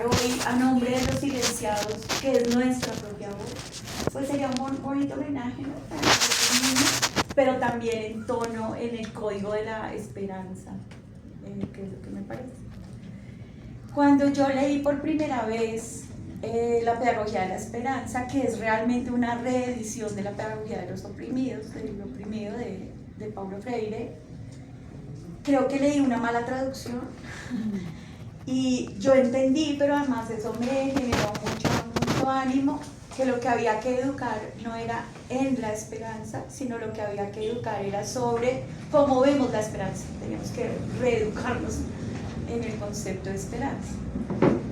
hablar hoy a nombre de los silenciados, que es nuestra propia voz, pues sería un bonito homenaje, ¿no? Para nosotros mismos, pero también en tono, en el código de la esperanza, que es lo que me parece. Cuando yo leí por primera vez la pedagogía de la esperanza, que es realmente una reedición de la pedagogía de los oprimidos, del oprimido de Paulo Freire, creo que leí una mala traducción y yo entendí, pero además eso me generó mucho ánimo, que lo que había que educar no era en la esperanza, sino lo que había que educar era sobre cómo vemos la esperanza. Teníamos que reeducarnos en el concepto de esperanza,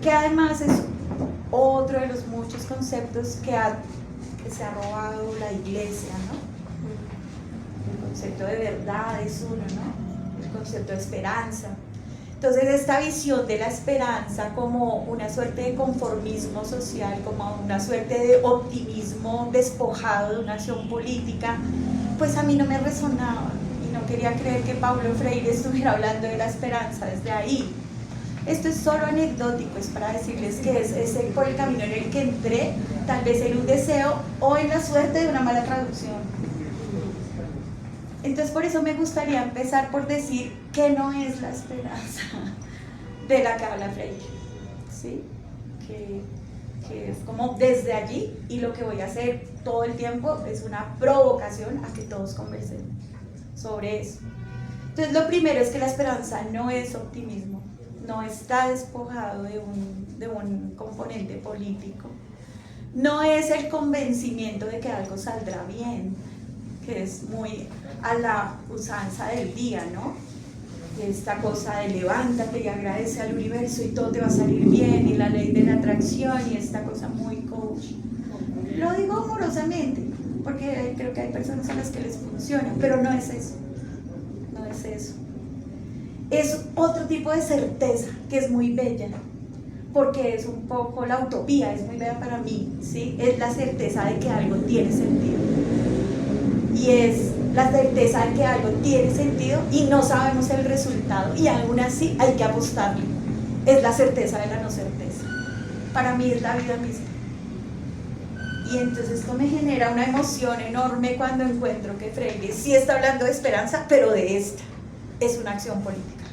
que además es otro de los muchos conceptos que se ha robado la iglesia, ¿no? El concepto de verdad es uno, ¿no? El concepto de esperanza. Entonces esta visión de la esperanza como una suerte de conformismo social, como una suerte de optimismo despojado de una acción política, pues a mí no me resonaba y no quería creer que Paulo Freire estuviera hablando de la esperanza desde ahí. Esto es solo anecdótico, es para decirles que es por el camino en el que entré, tal vez en un deseo o en la suerte de una mala traducción. Entonces por eso me gustaría empezar por decir que no es la esperanza de la que habla Freire, ¿sí? Que es como desde allí, y lo que voy a hacer todo el tiempo es una provocación a que todos conversemos sobre eso. Entonces lo primero es que la esperanza no es optimismo, no está despojado de un componente político, no es el convencimiento de que algo saldrá bien, que es muy a la usanza del día, ¿no? Esta cosa de levántate y agradece al universo y todo te va a salir bien, y la ley de la atracción, y esta cosa muy coach. Lo digo amorosamente, porque creo que hay personas a las que les funciona, pero no es eso, no es eso. Es otro tipo de certeza que es muy bella, porque es un poco la utopía, es muy bella para mí, ¿sí? Es la certeza de que algo tiene sentido. Y es la certeza de que algo tiene sentido y no sabemos el resultado, y aún así hay que apostarle. Es la certeza de la no certeza. Para mí es la vida misma. Y entonces esto me genera una emoción enorme cuando encuentro que Freire sí está hablando de esperanza, pero de esta. Es una acción política,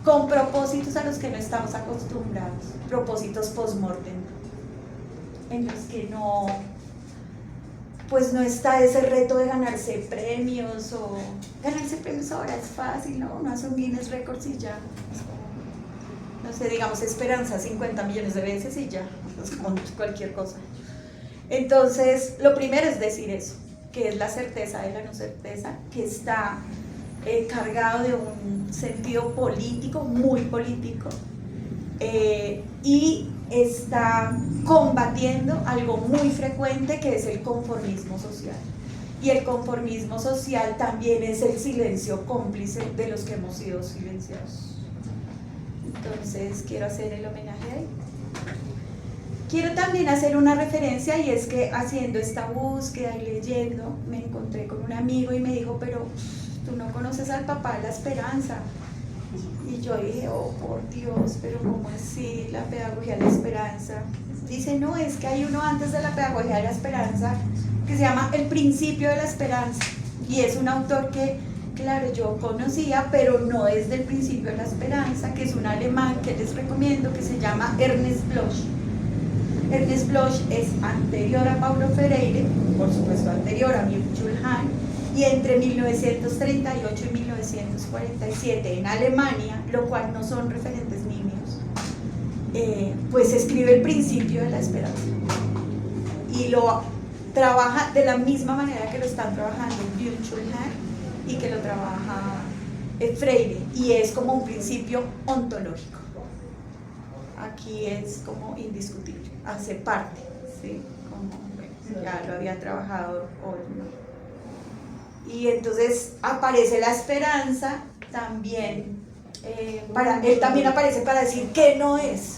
con propósitos a los que no estamos acostumbrados, propósitos post-mortem, en los que no está ese reto de ganarse premios, o ganarse premios ahora es fácil, ¿no? Uno hace un Guinness Records y ya, no sé, digamos esperanza 50 millones de veces y ya, es como cualquier cosa. Entonces, lo primero es decir eso, que es la certeza de la no certeza, que está cargado de un sentido político, muy político, y está combatiendo algo muy frecuente, que es el conformismo social. Y el conformismo social también es el silencio cómplice de los que hemos sido silenciados. Entonces quiero hacer el homenaje ahí. Quiero también hacer una referencia, y es que haciendo esta búsqueda y leyendo me encontré con un amigo y me dijo: pero tú no conoces al papá de la esperanza. Y yo dije: oh, por Dios, pero ¿cómo así la pedagogía de la esperanza? Dice: no, es que hay uno antes de la pedagogía de la esperanza que se llama El principio de la esperanza, y es un autor que, claro, yo conocía, pero no desde el principio de la esperanza, que es un alemán que les recomiendo, que se llama Ernest Bloch. Ernest Bloch es anterior a Paulo Freire, por supuesto anterior a Byung-Chul Han, y entre 1938 y 1947 en Alemania, lo cual no son referentes niños, pues escribe El principio de la esperanza, y lo trabaja de la misma manera que lo están trabajando Byung-Chul Han y que lo trabaja Freire, y es como un principio ontológico. Aquí es como indiscutible, hace parte, ¿sí? Como, bueno, ya lo había trabajado hoy, ¿no? Y entonces aparece la esperanza también, él también aparece para decir que no es.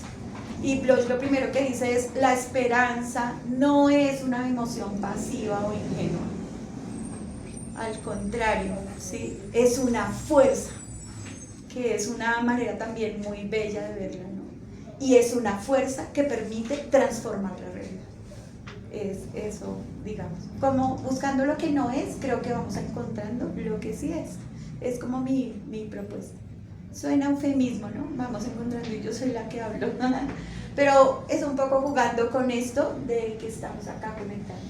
Y Bloch lo primero que dice es: la esperanza no es una emoción pasiva o ingenua. Al contrario, ¿sí? Es una fuerza, que es una manera también muy bella de verla, ¿no? y es una fuerza que permite transformar la realidad. Es eso, digamos, como buscando lo que no es, creo que vamos encontrando lo que sí es. Es como mi propuesta. Suena eufemismo, ¿no? Vamos encontrando y yo soy la que hablo. Pero es un poco jugando con esto de que estamos acá conectados.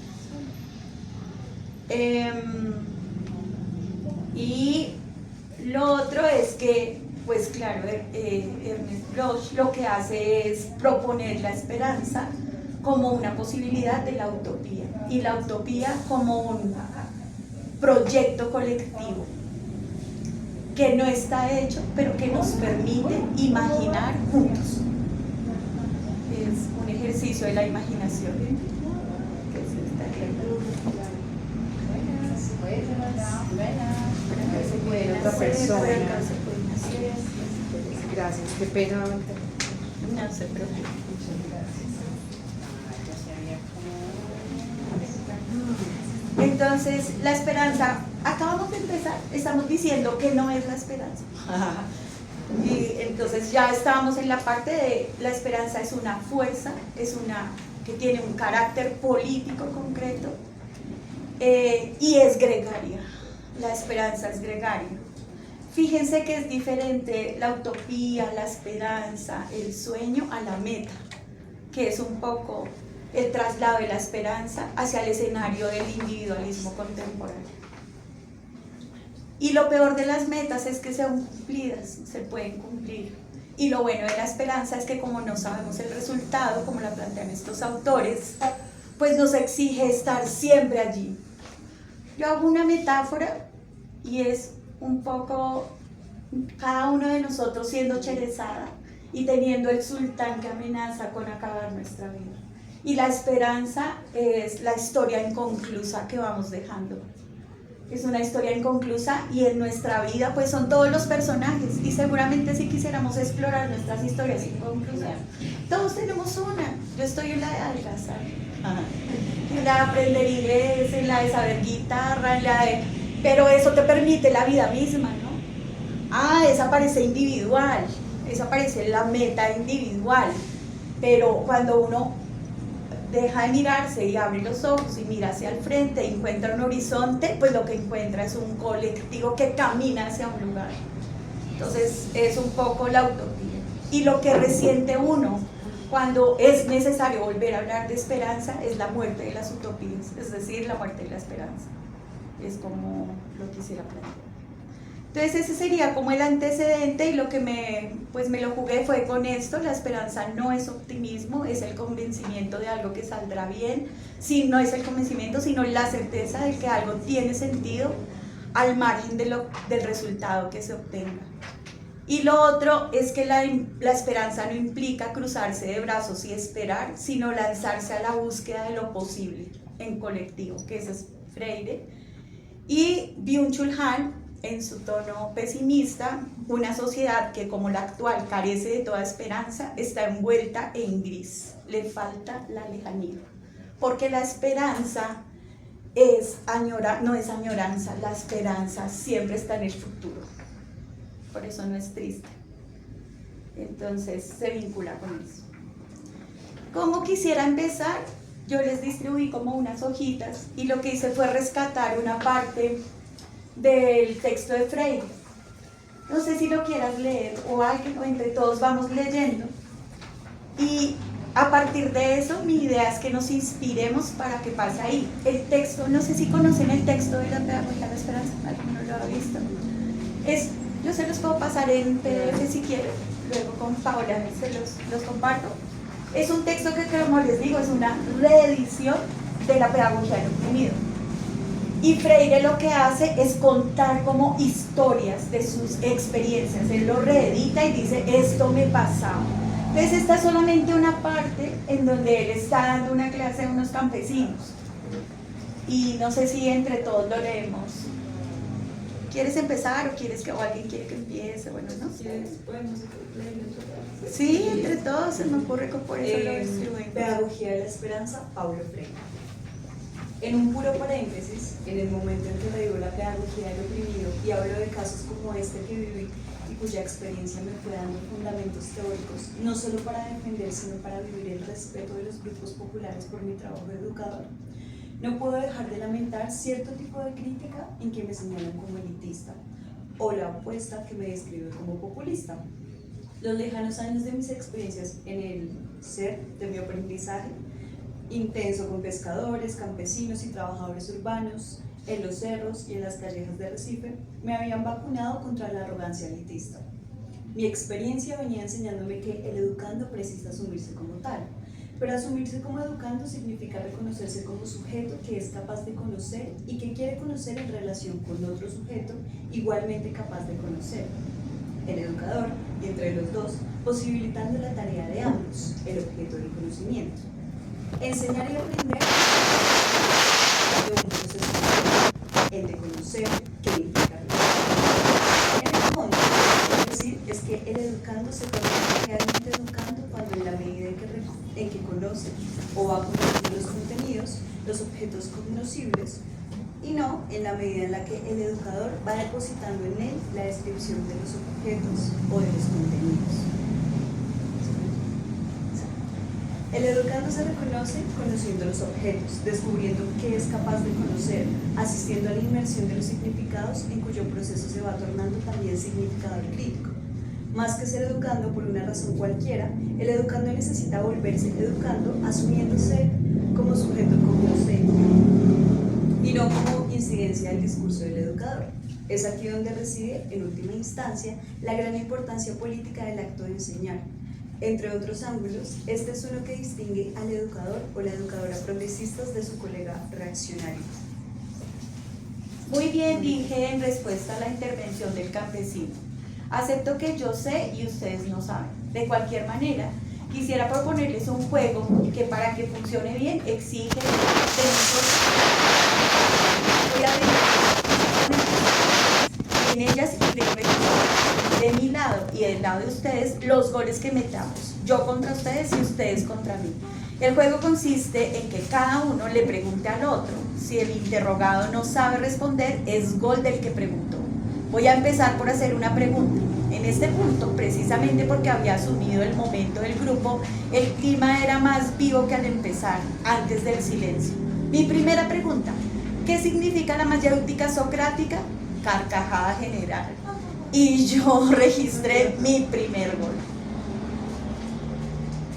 Y lo otro es que, pues claro, Ernest Bloch lo que hace es proponer la esperanza como una posibilidad de la utopía, y la utopía como un proyecto colectivo que no está hecho, pero que nos permite imaginar juntos. Es un ejercicio de la imaginación. Otra persona. Gracias, qué pena. No se preocupe. Entonces, la esperanza, acabamos de empezar, estamos diciendo que no es la esperanza. Y entonces ya estábamos en la parte de la esperanza es una fuerza, que tiene un carácter político concreto y es gregaria. La esperanza es gregaria. Fíjense que es diferente la utopía, la esperanza, el sueño a la meta, que es un poco el traslado de la esperanza hacia el escenario del individualismo contemporáneo. Y lo peor de las metas es que sean cumplidas, se pueden cumplir. Y lo bueno de la esperanza es que como no sabemos el resultado, como la plantean estos autores, pues nos exige estar siempre allí. Yo hago una metáfora y es un poco cada uno de nosotros siendo Cherezada y teniendo el sultán que amenaza con acabar nuestra vida. Y la esperanza es la historia inconclusa que vamos dejando. Es una historia inconclusa y en nuestra vida pues son todos los personajes, y seguramente si quisiéramos explorar nuestras historias inconclusas, todos tenemos una. Yo estoy en la de adelgazar, en la de aprender inglés, en la de saber guitarra, en la de... pero eso te permite la vida misma, ¿no? Esa parece individual, esa parece la meta individual, pero cuando uno deja de mirarse y abre los ojos y mira hacia el frente y encuentra un horizonte, pues lo que encuentra es un colectivo que camina hacia un lugar. Entonces es un poco la utopía. Y lo que resiente uno cuando es necesario volver a hablar de esperanza es la muerte de las utopías, es decir, la muerte de la esperanza. Es como lo quisiera plantear. Entonces ese sería como el antecedente, y lo que me lo jugué fue con esto. La esperanza no es optimismo, es el convencimiento de algo que saldrá bien. Sí, no es el convencimiento, sino la certeza de que algo tiene sentido al margen del resultado que se obtenga. Y lo otro es que la esperanza no implica cruzarse de brazos y esperar, sino lanzarse a la búsqueda de lo posible en colectivo, que ese es Freire. Y Byung-Chul Han, en su tono pesimista, una sociedad que como la actual carece de toda esperanza, está envuelta en gris, le falta la lejanía, porque la esperanza no es añoranza, la esperanza siempre está en el futuro, por eso no es triste. Entonces se vincula con eso. ¿Cómo quisiera empezar? Yo les distribuí como unas hojitas y lo que hice fue rescatar una parte del texto de Freire. No sé si lo quieras leer o alguien, o entre todos vamos leyendo, y a partir de eso mi idea es que nos inspiremos para que pase ahí. El texto, no sé si conocen el texto de la Pedagogía de la Esperanza, alguno lo ha visto. Yo se los puedo pasar en PDF si quieren, luego con Paola se los comparto. Es un texto que, como les digo, es una reedición de la Pedagogía del Oprimido. Y Freire lo que hace es contar como historias de sus experiencias. Él lo reedita y dice, esto me pasaba. Entonces esta es solamente una parte en donde él está dando una clase a unos campesinos. Y no sé si entre todos lo leemos. ¿Quieres empezar o quieres que alguien quiere que empiece? Bueno, no sé. Sí, entre todos se me ocurre que por eso lo distribuimos. Pedagogía de la Esperanza, Paulo Freire. En un puro paréntesis, en el momento en que revivo la pedagogía del oprimido y hablo de casos como este que viví y cuya experiencia me fue dando fundamentos teóricos, no solo para defender, sino para vivir el respeto de los grupos populares por mi trabajo de educador, no puedo dejar de lamentar cierto tipo de crítica en que me señalan como elitista, o la opuesta que me describe como populista. Los lejanos años de mis experiencias en el ser de mi aprendizaje intenso con pescadores, campesinos y trabajadores urbanos, en los cerros y en las callejas de Recife, me habían vacunado contra la arrogancia elitista. Mi experiencia venía enseñándome que el educando precisa asumirse como tal, pero asumirse como educando significa reconocerse como sujeto que es capaz de conocer y que quiere conocer en relación con otro sujeto igualmente capaz de conocer. El educador, y entre los dos, posibilitando la tarea de ambos, el objeto del conocimiento. Enseñar y aprender de un proceso, el de conocer, que implica en el fondo, es decir, es que el educando se convierte realmente educando cuando en la medida en que conoce o va conociendo los contenidos, los objetos cognoscibles, y no en la medida en la que el educador va depositando en él la descripción de los objetos o de los contenidos. El educando se reconoce conociendo los objetos, descubriendo qué es capaz de conocer, asistiendo a la inmersión de los significados en cuyo proceso se va tornando también significador crítico. Más que ser educando por una razón cualquiera, el educando necesita volverse educando asumiéndose como sujeto cognoscente y no como incidencia del discurso del educador. Es aquí donde reside, en última instancia, la gran importancia política del acto de enseñar. Entre otros ángulos, este es uno que distingue al educador o la educadora progresistas de su colega reaccionario. Muy bien, dije en respuesta a la intervención del campesino. Acepto que yo sé y ustedes no saben. De cualquier manera, quisiera proponerles un juego que para que funcione bien exige de nosotros. Voy a ver en ellas y de mi lado y del lado de ustedes los goles que metamos. Yo contra ustedes y ustedes contra mí. El juego consiste en que cada uno le pregunte al otro. Si el interrogado no sabe responder, es gol del que preguntó. Voy a empezar por hacer una pregunta. En este punto, precisamente porque había asumido el momento del grupo, el clima era más vivo que al empezar, antes del silencio. Mi primera pregunta: ¿qué significa la mayéutica socrática? Carcajada general. Y yo registré mi primer gol.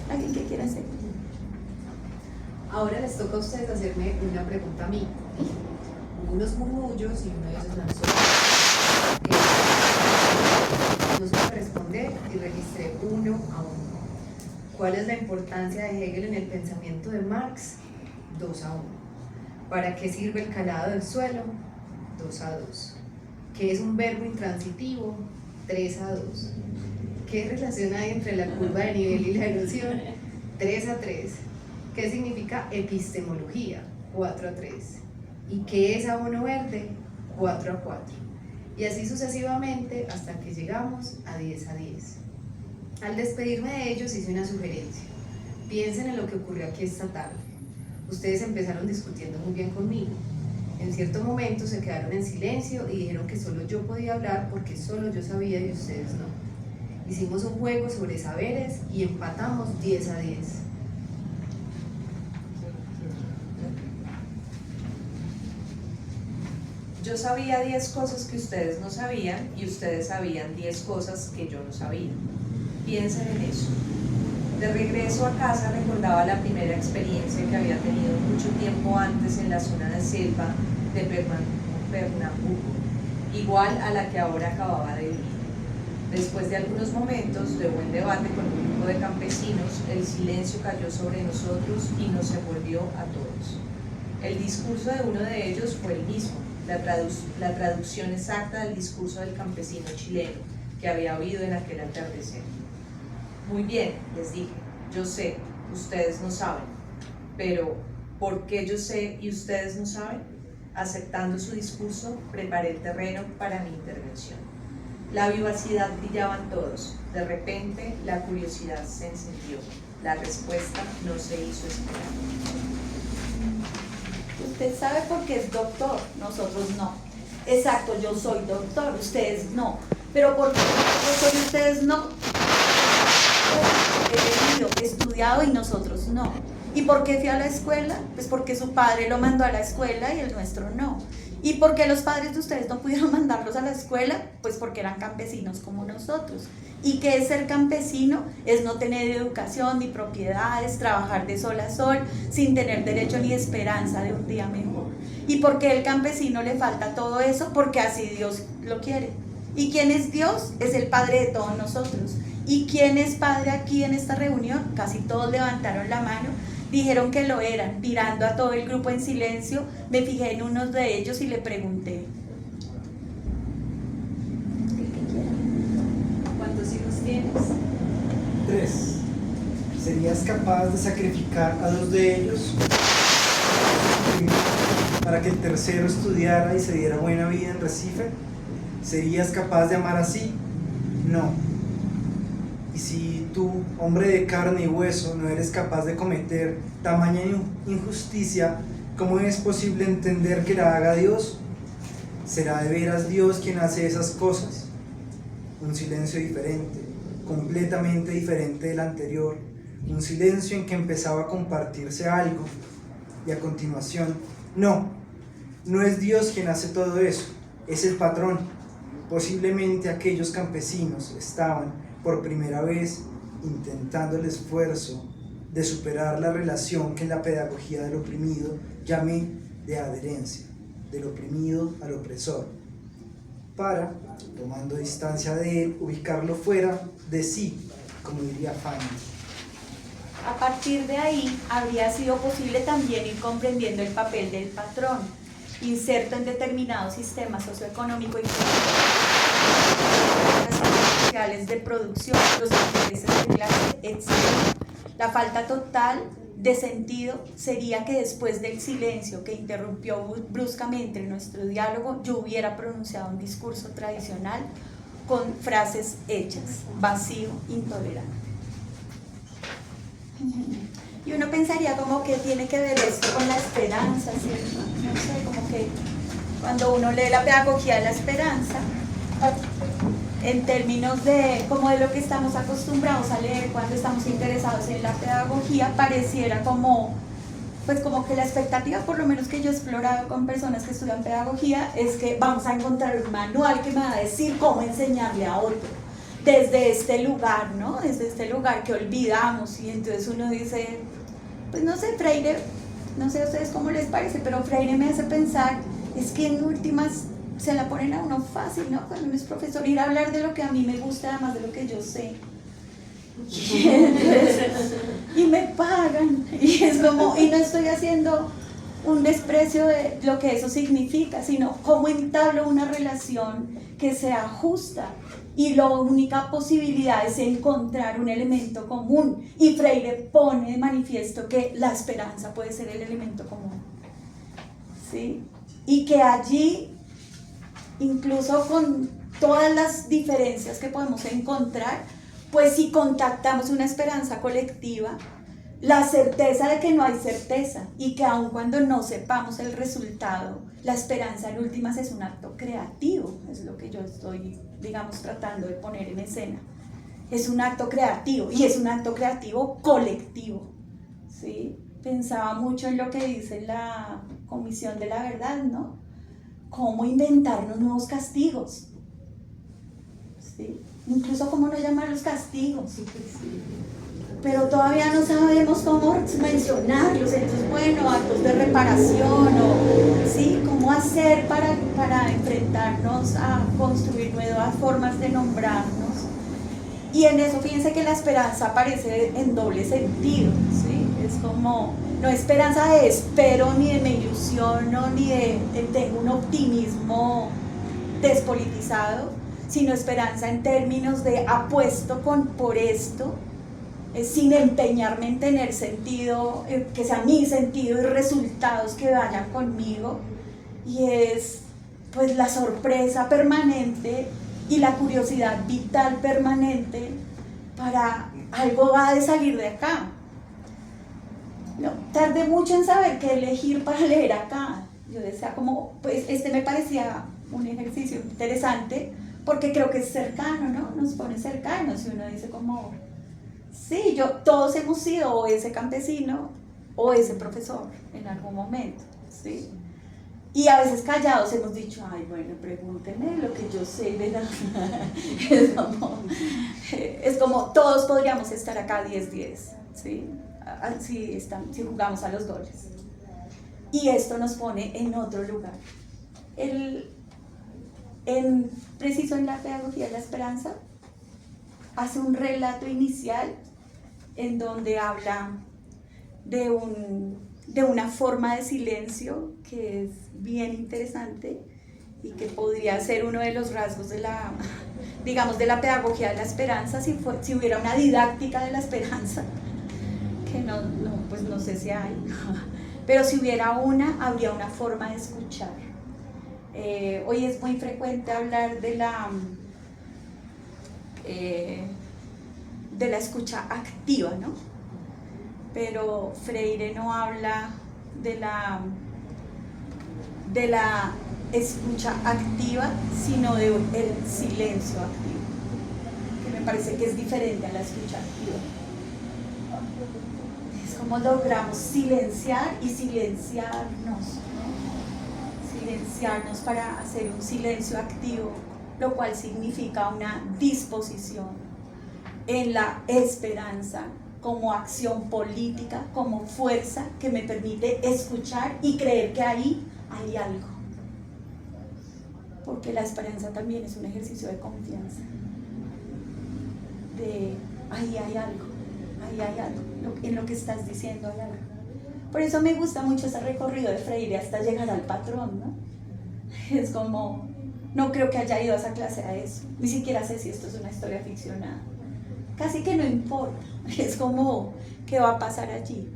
¿Alguien que quiera hacer? Ahora les toca a ustedes hacerme una pregunta a mí. Hubo unos murmullos y uno de ellos lanzó. No supe responder y registré 1-1. ¿Cuál es la importancia de Hegel en el pensamiento de Marx? 2-1. ¿Para qué sirve el calado del suelo? 2-2. ¿Qué es un verbo intransitivo? 3-2. ¿Qué relación hay entre la curva de nivel y la erosión? 3-3. ¿Qué significa epistemología? 4-3. ¿Y qué es abono verde? 4-4. Y así sucesivamente hasta que llegamos a 10-10. Al despedirme de ellos hice una sugerencia. Piensen en lo que ocurrió aquí esta tarde. Ustedes empezaron discutiendo muy bien conmigo. En cierto momento se quedaron en silencio y dijeron que solo yo podía hablar porque solo yo sabía y ustedes no. Hicimos un juego sobre saberes y empatamos 10-10. Yo sabía 10 cosas que ustedes no sabían y ustedes sabían 10 cosas que yo no sabía. Piensen en eso. De regreso a casa recordaba la primera experiencia que había tenido mucho tiempo antes en la zona de selva de Pernambuco, igual a la que ahora acababa de vivir. Después de algunos momentos de buen debate con un grupo de campesinos, el silencio cayó sobre nosotros y nos envolvió a todos. El discurso de uno de ellos fue el mismo, la traducción exacta del discurso del campesino chileno que había oído en aquel atardecer. Muy bien, les dije, yo sé, ustedes no saben, pero ¿por qué yo sé y ustedes no saben? Aceptando su discurso, preparé el terreno para mi intervención. La vivacidad brillaba en todos. De repente, la curiosidad se encendió. La respuesta no se hizo esperar. Usted sabe por qué es doctor, nosotros no. Exacto, yo soy doctor, ustedes no. pero ¿por qué profesor y ustedes no? He venido, he estudiado y nosotros no. ¿Y por qué fui a la escuela? Pues porque su padre lo mandó a la escuela y el nuestro no. ¿Y por qué los padres de ustedes no pudieron mandarlos a la escuela? Pues porque eran campesinos como nosotros. ¿Y qué es ser campesino? Es no tener educación ni propiedades, trabajar de sol a sol, sin tener derecho ni esperanza de un día mejor. ¿Y por qué al campesino le falta todo eso? Porque así Dios lo quiere. ¿Y quién es Dios? Es el Padre de todos nosotros. ¿Y quién es Padre aquí en esta reunión? Casi todos levantaron la mano, dijeron que lo eran, mirando a todo el grupo en silencio. Me fijé en uno de ellos y le pregunté: ¿Cuántos hijos tienes? 3. ¿Serías capaz de sacrificar a 2 de ellos para que el tercero estudiara y se diera buena vida en Recife? ¿Serías capaz de amar así? No. Y si tú, hombre de carne y hueso, no eres capaz de cometer tamaña injusticia, ¿cómo es posible entender que la haga Dios? ¿Será de veras Dios quien hace esas cosas? Un silencio diferente, completamente diferente del anterior, un silencio en que empezaba a compartirse algo, y a continuación: no es Dios quien hace todo eso, es el patrón. Posiblemente aquellos campesinos estaban por primera vez intentando el esfuerzo de superar la relación que en la pedagogía del oprimido llamé de adherencia, del oprimido al opresor, para, tomando distancia de él, ubicarlo fuera de sí, como diría Fanny. A partir de ahí, habría sido posible también ir comprendiendo el papel del patrón, inserto en determinados sistemas socioeconómico y sociales de producción, los intereses de clase, etc. La falta total de sentido sería que después del silencio que interrumpió bruscamente nuestro diálogo, yo hubiera pronunciado un discurso tradicional con frases hechas, vacío, intolerante. Y uno pensaría como que tiene que ver esto con la esperanza, ¿cierto? No sé, como que cuando uno lee la pedagogía de la esperanza, en términos de como de lo que estamos acostumbrados a leer cuando estamos interesados en la pedagogía, pareciera como, pues como que la expectativa, por lo menos que yo he explorado con personas que estudian pedagogía, es que vamos a encontrar un manual que me va a decir cómo enseñarle a otro, desde este lugar, ¿no? Desde este lugar que olvidamos. Y entonces uno dice, pues no sé, Freire, no sé a ustedes cómo les parece, pero Freire me hace pensar, es que en últimas se la ponen a uno fácil, ¿no? Cuando uno es profesor, ir a hablar de lo que a mí me gusta, además de lo que yo sé. Y me pagan, y es como, y no estoy haciendo un desprecio de lo que eso significa, sino cómo entablo una relación que sea justa, y la única posibilidad es encontrar un elemento común, y Freire pone de manifiesto que la esperanza puede ser el elemento común, ¿sí? Y que allí, incluso con todas las diferencias que podemos encontrar, pues si contactamos una esperanza colectiva, la certeza de que no hay certeza y que aun cuando no sepamos el resultado, la esperanza en últimas es un acto creativo, es lo que yo estoy, digamos, tratando de poner en escena. Es un acto creativo y es un acto creativo colectivo, ¿sí? Pensaba mucho en lo que dice la Comisión de la Verdad, ¿no? Cómo inventarnos nuevos castigos, ¿sí? Incluso cómo no llamar los castigos, pero todavía no sabemos cómo mencionarlos. Entonces, bueno, actos de reparación, o ¿sí? Cómo hacer para enfrentarnos a construir nuevas formas de nombrarnos. Y en eso fíjense que la esperanza aparece en doble sentido, ¿sí? Es como, no esperanza de espero, ni de me ilusiono, ni de tengo un optimismo despolitizado, sino esperanza en términos de apuesto por esto, sin empeñarme en tener sentido, que sea mi sentido y resultados que vayan conmigo. Y es pues la sorpresa permanente y la curiosidad vital permanente para algo va a salir de acá. No, tardé mucho en saber qué elegir para leer acá. Yo decía como, pues me parecía un ejercicio interesante porque creo que es cercano, ¿no? Nos pone cercanos y uno dice como, sí, todos hemos sido o ese campesino o ese profesor en algún momento, ¿sí? Y a veces callados hemos dicho, ay, bueno, pregúntenme lo que yo sé, ¿verdad? Es como todos podríamos estar acá 10-10, ¿sí? Si jugamos a los goles. Y esto nos pone en otro lugar. Preciso en la pedagogía de la esperanza, hace un relato inicial en donde habla de una forma de silencio que es bien interesante y que podría ser uno de los rasgos de la, digamos, de la pedagogía de la esperanza, si hubiera una didáctica de la esperanza, que pues no sé si hay, pero si hubiera habría una forma de escuchar. Hoy es muy frecuente hablar de la escucha activa, ¿no? Pero Freire no habla de la escucha activa, sino del silencio activo, que me parece que es diferente a la escucha activa. Es como logramos silenciar y silenciarnos, ¿no? Silenciarnos para hacer un silencio activo, lo cual significa una disposición en la esperanza como acción política, como fuerza que me permite escuchar y creer que ahí hay algo. Porque la esperanza también es un ejercicio de confianza. De ahí hay algo, en lo que estás diciendo hay algo. Por eso me gusta mucho ese recorrido de Freire hasta llegar al patrón, ¿no? Es como, no creo que haya ido a esa clase a eso, ni siquiera sé si esto es una historia ficcionada. Casi que no importa, es como, ¿qué va a pasar allí?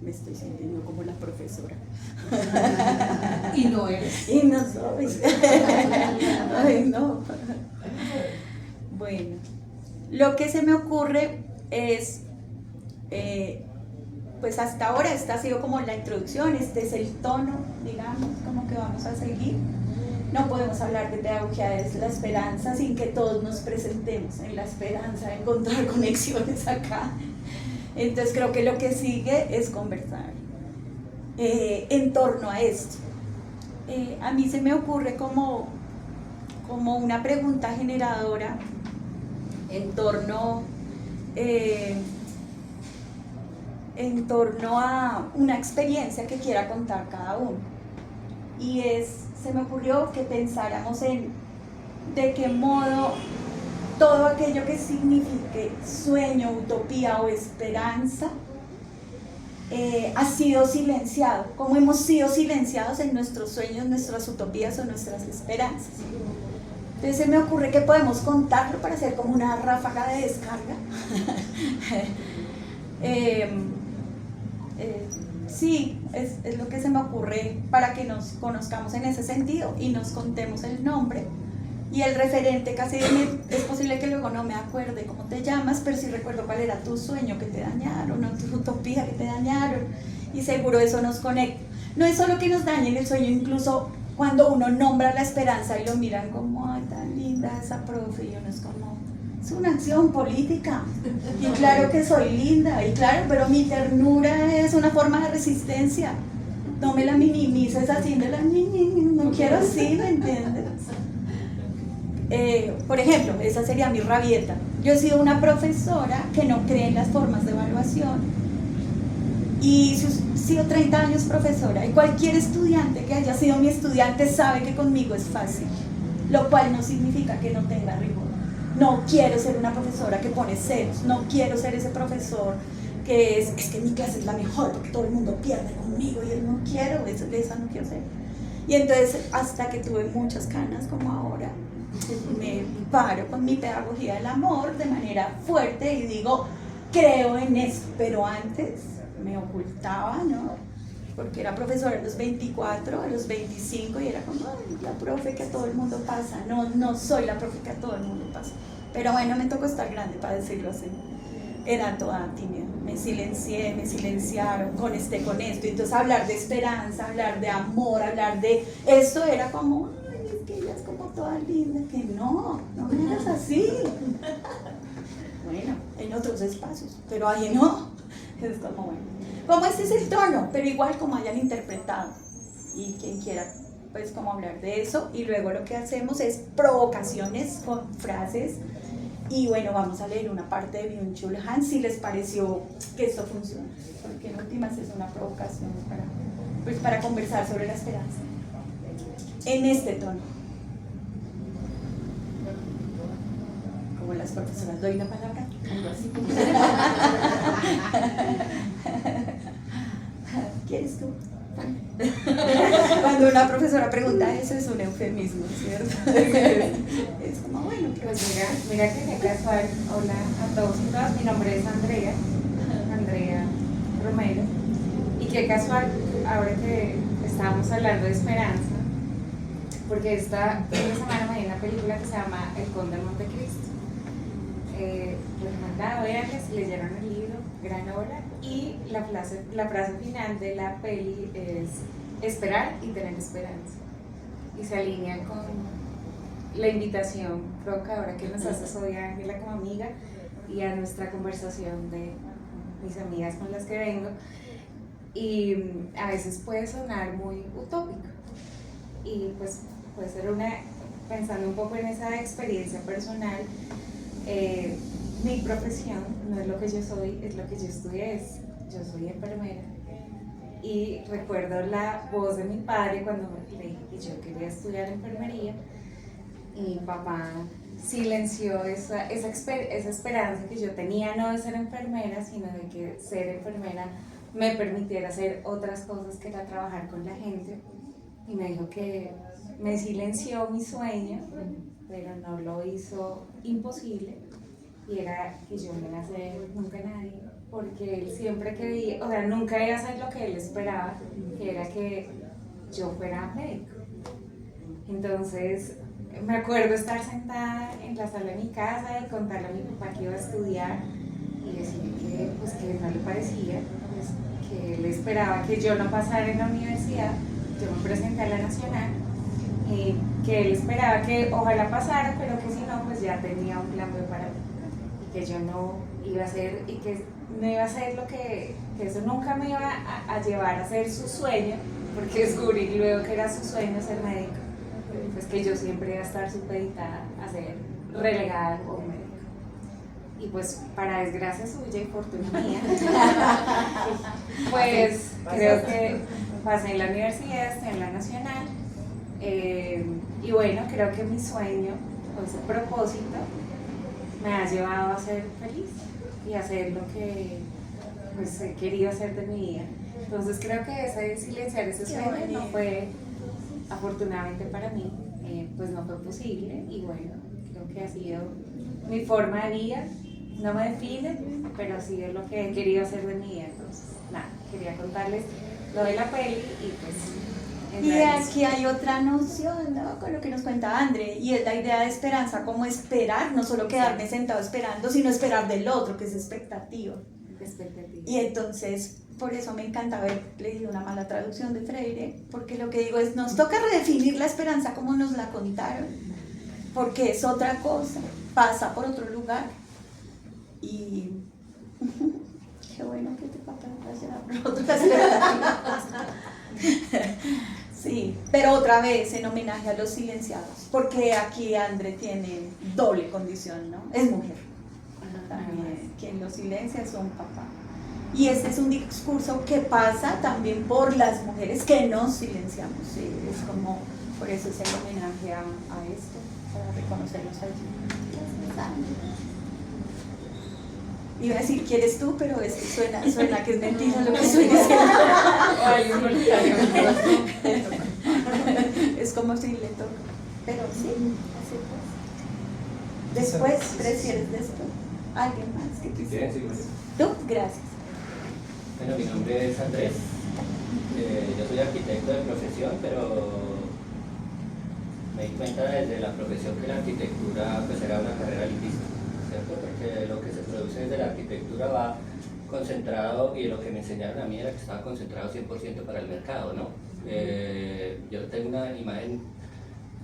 Me estoy sintiendo como la profesora. Y no eres. Y no soy. Ay, no. Bueno, lo que se me ocurre es, pues hasta ahora esta ha sido como la introducción, este es el tono, digamos, como que vamos a seguir. No podemos hablar de pedagogía de la esperanza sin que todos nos presentemos en la esperanza de encontrar conexiones acá. Entonces creo que lo que sigue es conversar en torno a esto. A mí se me ocurre como una pregunta generadora en torno a una experiencia que quiera contar cada uno. Y se me ocurrió que pensáramos en de qué modo todo aquello que signifique sueño, utopía o esperanza ha sido silenciado, cómo hemos sido silenciados en nuestros sueños, nuestras utopías o nuestras esperanzas. Entonces se me ocurre que podemos contarlo para hacer como una ráfaga de descarga. Sí, es lo que se me ocurre para que nos conozcamos en ese sentido y nos contemos el nombre y el referente. Casi es posible que luego no me acuerde cómo te llamas, pero sí recuerdo cuál era tu sueño que te dañaron o tu utopía que te dañaron, y seguro eso nos conecta. No es solo que nos dañen el sueño, incluso cuando uno nombra la esperanza y lo miran como, ay, tan linda esa profe, y uno es como, es una acción política, y claro que soy linda, y claro, pero mi ternura es una forma de resistencia, no me la minimices así de la no quiero así, ¿me entiendes? Por ejemplo, esa sería mi rabieta. Yo he sido una profesora que no cree en las formas de evaluación y he sido 30 años profesora, y cualquier estudiante que haya sido mi estudiante sabe que conmigo es fácil, lo cual no significa que no tenga rigor. No quiero ser una profesora que pone ceros, no quiero ser ese profesor que es que mi clase es la mejor porque todo el mundo pierde conmigo, y yo no quiero, esa no quiero ser. Y entonces, hasta que tuve muchas canas como ahora, me paro con mi pedagogía del amor de manera fuerte y digo, creo en esto, pero antes me ocultaba, ¿no? Porque era profesora a los 24, a los 25, y era como, ay, la profe que a todo el mundo pasa. No soy la profe que a todo el mundo pasa. Pero bueno, me tocó estar grande para decirlo así. Era toda tímida, me silencié, me silenciaron con esto. Y entonces hablar de esperanza, hablar de amor, hablar de esto era como, ay, toda linda, que no me hagas así. Bueno, en otros espacios, pero ahí no. Es como, bueno, como este es el tono, pero igual como hayan interpretado. Y quien quiera, pues como hablar de eso. Y luego lo que hacemos es provocaciones con frases. Y bueno, vamos a leer una parte de Byung-Chul Han, si les pareció que esto funciona. Porque en últimas es una provocación para conversar sobre la esperanza. En este tono. Como las profesoras, doy la palabra, algo así. ¿Quieres tú? Cuando una profesora pregunta eso es un eufemismo, ¿cierto? Es como, bueno, Pues mira que qué casual. Hola a todos y todas, mi nombre es Andrea Romero. Y qué casual, ahora que estábamos hablando de esperanza, porque esta semana me vi una película que se llama El Conde de Montecristo. Recomendado, veanla si leyeron el libro, gran obra. Y la frase final de la peli es esperar y tener esperanza. Y se alinea con la invitación provocadora que nos haces hoy, Ángela, como amiga, y a nuestra conversación de mis amigas con las que vengo. Y a veces puede sonar muy utópico. Y pues puede ser pensando un poco en esa experiencia personal, mi profesión no es lo que yo soy, es lo que yo estudié, yo soy enfermera. Y recuerdo la voz de mi padre cuando le dije que yo quería estudiar enfermería, y mi papá silenció esa esperanza que yo tenía, no de ser enfermera, sino de que ser enfermera me permitiera hacer otras cosas, que era trabajar con la gente. Y me dijo que me silenció mi sueño, pero no lo hizo imposible, y era que yo no iba a ser nunca nadie, porque él siempre quería, o sea, nunca iba a hacer lo que él esperaba, que era que yo fuera médico. Entonces me acuerdo estar sentada en la sala de mi casa y contarle a mi papá que iba a estudiar y decirle que, pues, que no le parecía, pues, que él esperaba que yo no pasara en la universidad. Yo me presenté a la Nacional, que él esperaba que ojalá pasara, pero que si no, pues ya tenía un plan B para mí, y que yo no iba a hacer, y que no iba a hacer lo que eso nunca me iba a llevar a ser su sueño, porque descubrí luego que era su sueño ser médico, pues que yo siempre iba a estar supeditada a ser relegada o médico. Y pues para desgracia suya y fortuna mía, pues creo que pasé en la universidad, estoy en la Nacional, y bueno, creo que mi sueño o ese propósito me ha llevado a ser feliz y a hacer lo que pues he querido hacer de mi vida. Entonces creo que ese silenciar ese sueño no fue, afortunadamente para mí, pues no fue posible, y bueno, creo que ha sido mi forma de vida. No me define, pero ha sido lo que he querido hacer de mi vida. Entonces, nada, quería contarles lo de la peli y pues... Y aquí hay otra noción, ¿no? Con lo que nos cuenta André, y es la idea de esperanza, como esperar, no solo quedarme sentado esperando, sino esperar del otro, que es expectativa. Y entonces, por eso me encanta haber leído una mala traducción de Freire, porque lo que digo es, nos toca redefinir la esperanza como nos la contaron, porque es otra cosa, pasa por otro lugar. Y qué bueno que tu papá haya roto las expectativas. Sí, pero otra vez en homenaje a los silenciados, porque aquí André tiene doble condición, ¿no? Es mujer. También quien lo silencia es un papá. Y este es un discurso que pasa también por las mujeres que nos silenciamos. ¿Sí? Es como, por eso es el homenaje a esto, para reconocerlos allí. Iba a decir, ¿quieres tú? Pero es que suena que es mentira lo que estoy diciendo. Es como si le toca. Pero sí, así pues. Después, ¿prefieres después? ¿Alguien más que quisiera? ¿Tú? Gracias. Bueno, mi nombre es Andrés. Yo soy arquitecto de profesión, pero me di cuenta desde la profesión que la arquitectura pues era una carrera elitista, ¿cierto? Porque lo que se produce desde la arquitectura va concentrado, y lo que me enseñaron a mí era que estaba concentrado 100% para el mercado, ¿no? Yo tengo una imagen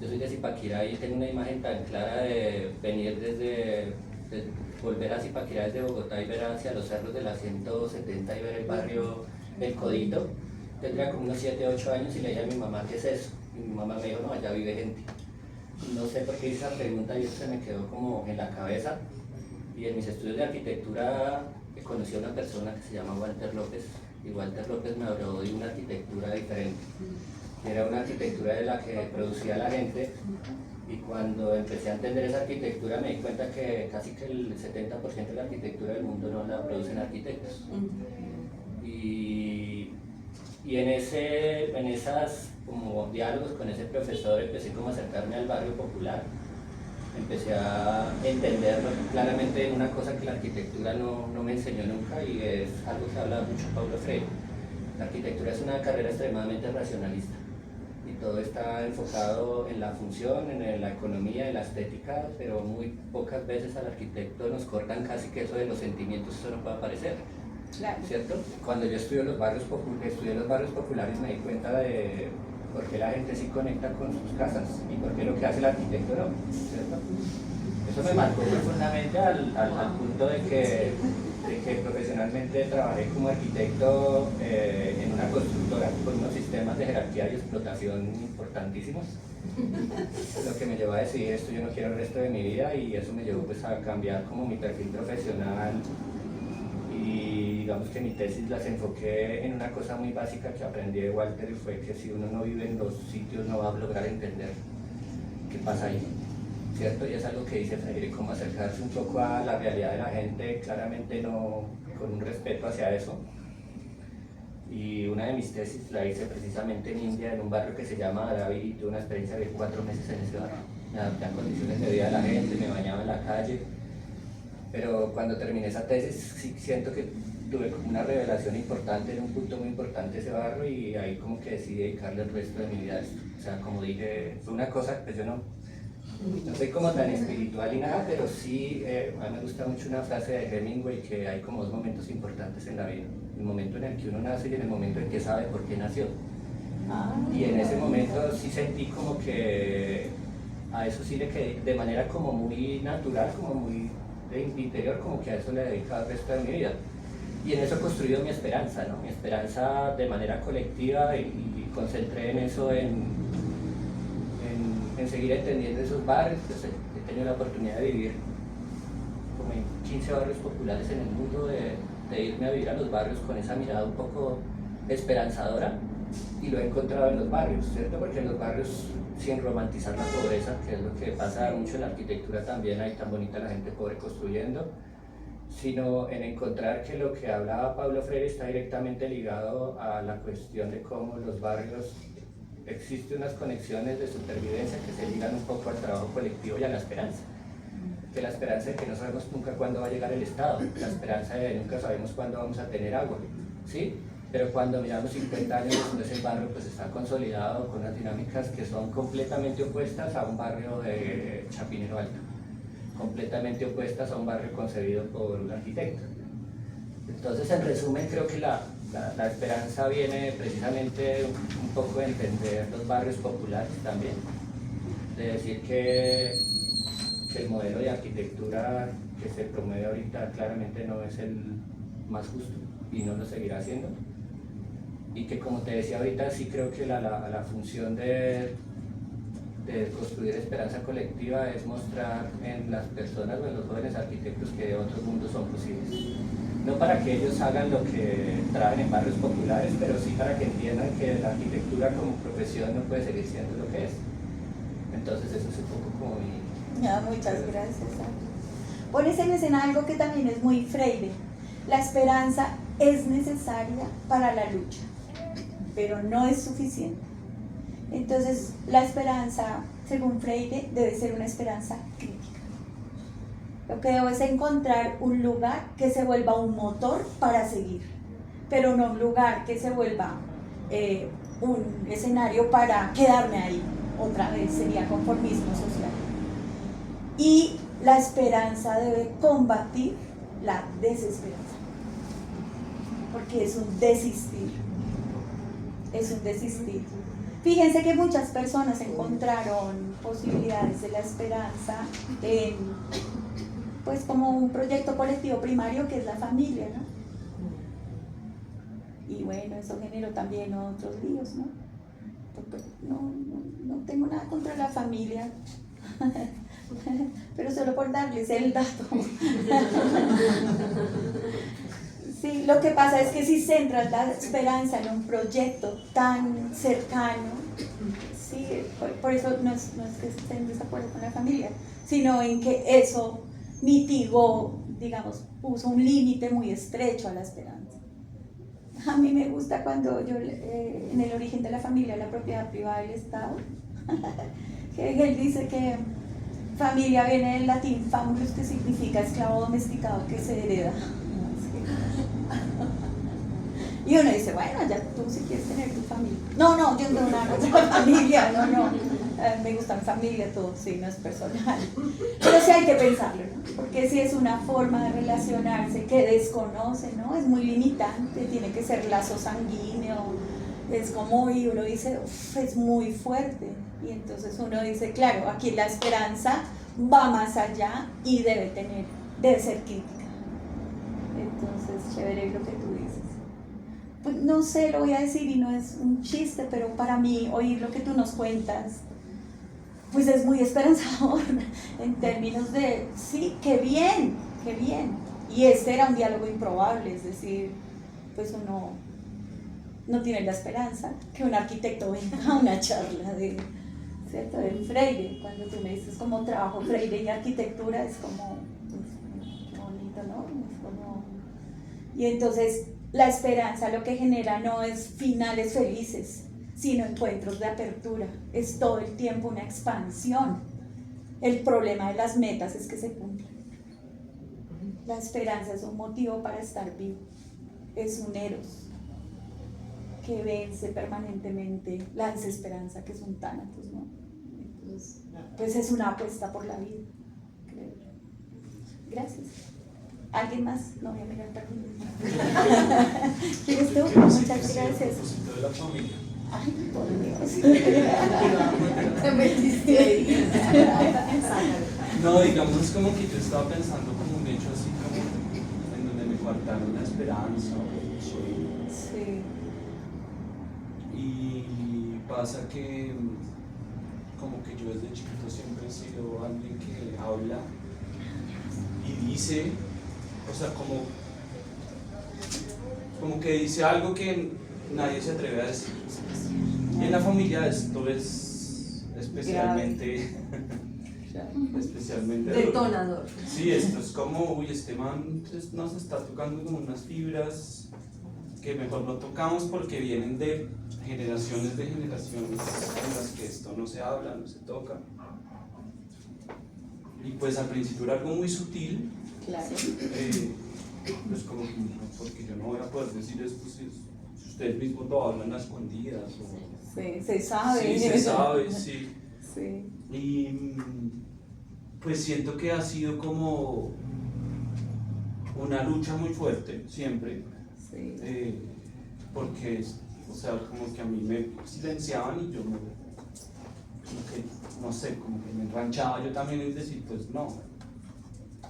Yo soy de Zipaquirá y tengo una imagen tan clara de venir volver a Zipaquirá desde Bogotá y ver hacia los cerros de la 170 y ver el barrio El Codito. Tendría como unos 7, 8 años y le dije a mi mamá, ¿qué es eso? Y mi mamá me dijo, no, allá vive gente. No sé por qué hice esa pregunta y eso se me quedó como en la cabeza. Y en mis estudios de arquitectura conocí a una persona que se llama Walter López, y Walter López me habló de una arquitectura diferente. Era una arquitectura de la que producía la gente, y cuando empecé a entender esa arquitectura me di cuenta que casi que el 70% de la arquitectura del mundo no la producen arquitectos. Y en esas como diálogos con ese profesor empecé como a acercarme al barrio popular, empecé a entenderlo claramente en una cosa que la arquitectura no me enseñó nunca, y es algo que habla mucho Paulo Freire. La arquitectura es una carrera extremadamente racionalista y todo está enfocado en la función, en la economía, en la estética, pero muy pocas veces al arquitecto nos cortan casi que eso de los sentimientos, eso no puede aparecer. Claro. ¿Cierto? Cuando yo estudié los barrios populares me di cuenta de por qué la gente sí conecta con sus casas y por qué lo que hace el arquitecto no, ¿cierto? Eso me marcó profundamente al punto de que profesionalmente trabajé como arquitecto en una constructora con unos sistemas de jerarquía y explotación importantísimos, lo que me llevó a decidir esto yo no quiero el resto de mi vida, y eso me llevó pues a cambiar como mi perfil profesional. Y digamos que mi tesis las enfoqué en una cosa muy básica que aprendí de Walter, y fue que si uno no vive en los sitios no va a lograr entender qué pasa ahí, ¿cierto? Y es algo que dice Freire, como acercarse un poco a la realidad de la gente, claramente no con un respeto hacia eso. Y una de mis tesis la hice precisamente en India, en un barrio que se llama Arabi, y tuve una experiencia de 4 meses en ese barrio. Me adapté a condiciones de vida de la gente, me bañaba en la calle. Pero cuando terminé esa tesis sí siento que tuve como una revelación importante, en un punto muy importante ese barrio, y ahí como que decidí dedicarle el resto de mi vida a esto. O sea, como dije, fue una cosa, pues yo no soy como tan espiritual y nada, pero sí, a mí me gusta mucho una frase de Hemingway, que hay como 2 momentos importantes en la vida. El momento en el que uno nace y en el momento en que sabe por qué nació. Y en ese momento sí sentí como que a eso sí le quedé de manera como muy natural, como muy de interior, como que a eso le he dedicado el resto de mi vida. Y en eso he construido mi esperanza, ¿no? Mi esperanza de manera colectiva, y concentré en eso, en seguir entendiendo esos barrios. Pues he tenido la oportunidad de vivir como en 15 barrios populares en el mundo, de irme a vivir a los barrios con esa mirada un poco esperanzadora, y lo he encontrado en los barrios, ¿cierto? Porque en los barrios, sin romantizar la pobreza, que es lo que pasa mucho en la arquitectura también, hay tan bonita la gente pobre construyendo, sino en encontrar que lo que hablaba Paulo Freire está directamente ligado a la cuestión de cómo los barrios existen unas conexiones de supervivencia que se ligan un poco al trabajo colectivo y a la esperanza. Que la esperanza de que no sabemos nunca cuándo va a llegar el Estado, la esperanza de nunca sabemos cuándo vamos a tener agua, ¿sí? Pero cuando miramos 50 años después, el barrio pues está consolidado con unas dinámicas que son completamente opuestas a un barrio de Chapinero Alto, completamente opuestas a un barrio concebido por un arquitecto. Entonces, en resumen, creo que la esperanza viene precisamente un poco de entender los barrios populares también, de decir que el modelo de arquitectura que se promueve ahorita claramente no es el más justo y no lo seguirá siendo. Y que, como te decía ahorita, sí creo que la función de construir esperanza colectiva es mostrar en las personas o en los jóvenes arquitectos que otros mundos son posibles. No para que ellos hagan lo que traen en barrios populares, pero sí para que entiendan que la arquitectura como profesión no puede seguir siendo lo que es. Entonces eso es un poco como mi... No, muchas gracias. Pones en escena algo que también es muy Freire. La esperanza es necesaria para la lucha, pero no es suficiente. Entonces, la esperanza, según Freire, debe ser una esperanza crítica. Lo que debo es encontrar un lugar que se vuelva un motor para seguir, pero no un lugar que se vuelva un escenario para quedarme ahí. Otra vez sería conformismo social. Y la esperanza debe combatir la desesperanza, porque es un desistir, Fíjense que muchas personas encontraron posibilidades de la esperanza en, pues, como un proyecto colectivo primario que es la familia, ¿no? Y bueno, eso generó también otros líos, ¿no? Porque no tengo nada contra la familia, pero solo por darles el dato. Sí, lo que pasa es que si centras la esperanza en un proyecto tan cercano, sí, por eso no es que esté en desacuerdo con la familia, sino en que eso mitigó, digamos, puso un límite muy estrecho a la esperanza. A mí me gusta cuando yo, en el origen de la familia, la propiedad privada del Estado, que él dice que familia viene del latín famulus, que significa esclavo domesticado que se hereda. Y uno dice, bueno, ya tú si quieres tener tu familia. No, yo no tengo nada contra la familia, no. Me gusta mi familia, todo, sí, no es personal. Pero sí hay que pensarlo, ¿no? Porque si es una forma de relacionarse que desconoce, ¿no? Es muy limitante, tiene que ser lazo sanguíneo, es como, y uno dice, uff, es muy fuerte. Y entonces uno dice, claro, aquí la esperanza va más allá y debe ser crítica. Entonces, chévere lo que tú dices. Pues no sé, lo voy a decir y no es un chiste, pero para mí oír lo que tú nos cuentas, pues es muy esperanzador en términos de, sí, qué bien. Y este era un diálogo improbable, es decir, pues uno no tiene la esperanza que un arquitecto venga a una charla de, ¿cierto?, del Freire. Cuando tú me dices como trabajo Freire y arquitectura, es como, pues, qué bonito, ¿no? Es como... Y entonces la esperanza lo que genera no es finales felices, sino encuentros de apertura, es todo el tiempo una expansión. El problema de las metas es que se cumplan. La esperanza es un motivo para estar vivo, es un eros que vence permanentemente la desesperanza, que es un tánatos, ¿no? Entonces, pues es una apuesta por la vida, creo yo. Gracias. ¿Alguien más? No voy a mirar para mí. ¿Quieres tú? Muchas gracias. De la familia. Ay, por Dios. Te metiste ahí. No, digamos, es como que yo estaba pensando como un hecho así como en donde me faltaron la esperanza o el sueño. Sí. Y pasa que como que yo desde chiquito siempre he sido alguien que habla y dice, o sea, como que dice algo que nadie se atreve a decir. Y en la familia esto es especialmente duro. Detonador. Sí, esto es como, uy, este man pues, nos está tocando como unas fibras que mejor no tocamos porque vienen de generaciones en las que esto no se habla, no se toca. Y pues al principio era algo muy sutil, Claro. pues como, porque yo no voy a poder decir esto si ustedes mismos lo hablan a escondidas. O, Sí, se sabe. sí, se sabe, sí. Sí. Y pues siento que ha sido como una lucha muy fuerte, siempre. Sí. Porque, o sea, como que a mí me silenciaban y yo como que, no sé, como que me enranchaba yo también en decir, pues no.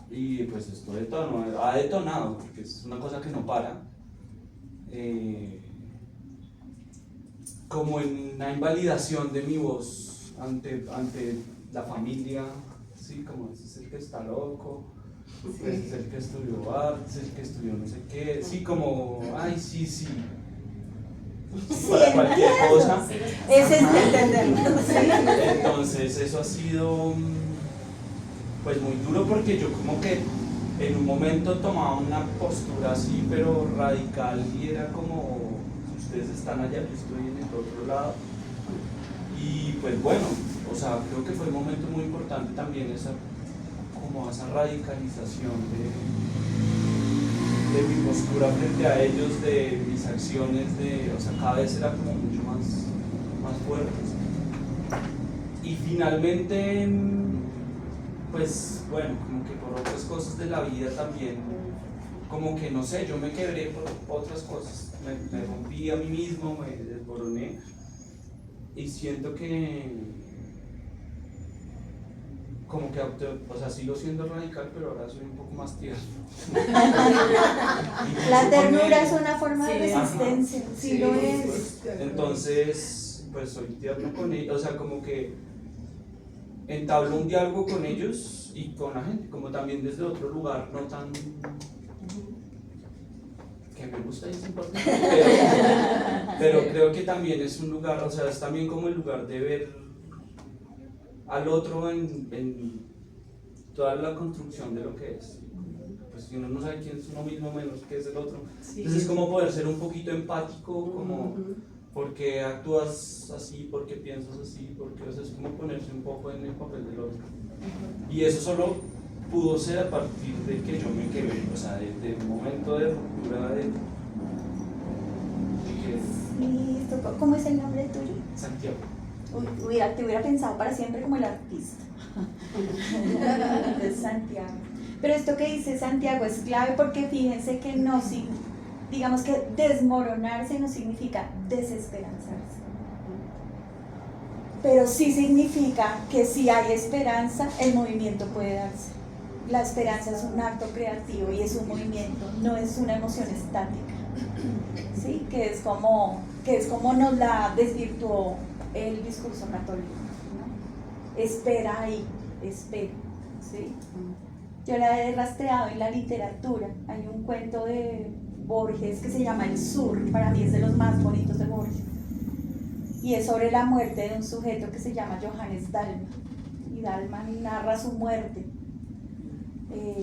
Y pues esto ha detonado, porque es una cosa que no para. Como en una invalidación de mi voz ante la familia, ¿sí? Como ese es el que está loco, ese es el que estudió arte, el que estudió no sé qué, sí, como, ay, sí. Para cualquier cosa. Ese es entenderlo. Entonces eso ha sido pues muy duro porque yo como que en un momento tomaba una postura así pero radical y era como ustedes están allá, yo estoy en el otro lado y pues bueno, o sea, creo que fue un momento muy importante también esa radicalización de mi postura frente a ellos, de mis acciones, o sea, cada vez era como mucho más fuertes. Y finalmente, pues bueno, como que por otras cosas de la vida también, como que no sé, yo me quebré por otras cosas, me rompí a mí mismo, me desboroné. y siento que como que o sea, sigo siendo radical, pero ahora soy un poco más tierno. La ternura Incluso es una forma de Sí. resistencia, sí, Sí, lo es. entonces, pues soy tierno con ellos, o sea, como que entablo un diálogo con ellos y con la gente, como también desde otro lugar, no tan que me gusta y es importante, pero creo que también es un lugar, o sea, es también como el lugar de ver al otro en toda la construcción de lo que es. Pues si uno no sabe quién es uno mismo, menos qué es el otro. Entonces es como poder ser un poquito empático, como por qué actúas así, por qué piensas así, porque o sea, es como ponerse un poco en el papel del otro. Y eso solo pudo ser a partir de que yo me quebré, o sea, de un momento de ruptura de que Listo. ¿Cómo es el nombre tuyo? Santiago. Te hubiera pensado para siempre como el artista. Es Santiago. Pero esto que dice Santiago es clave porque fíjense que no, digamos que desmoronarse no significa desesperanzarse. Pero sí significa que si hay esperanza, el movimiento puede darse. La esperanza es un acto creativo y es un movimiento, no es una emoción estática. ¿Sí? Que es como nos la desvirtuó el discurso católico, ¿no? Espera ahí, espera, ¿sí? Yo la he rastreado en la literatura. Hay un cuento de Borges que se llama El Sur, para mí es de los más bonitos de Borges, y es sobre la muerte de un sujeto que se llama Johannes Dalma, y Dalma narra su muerte.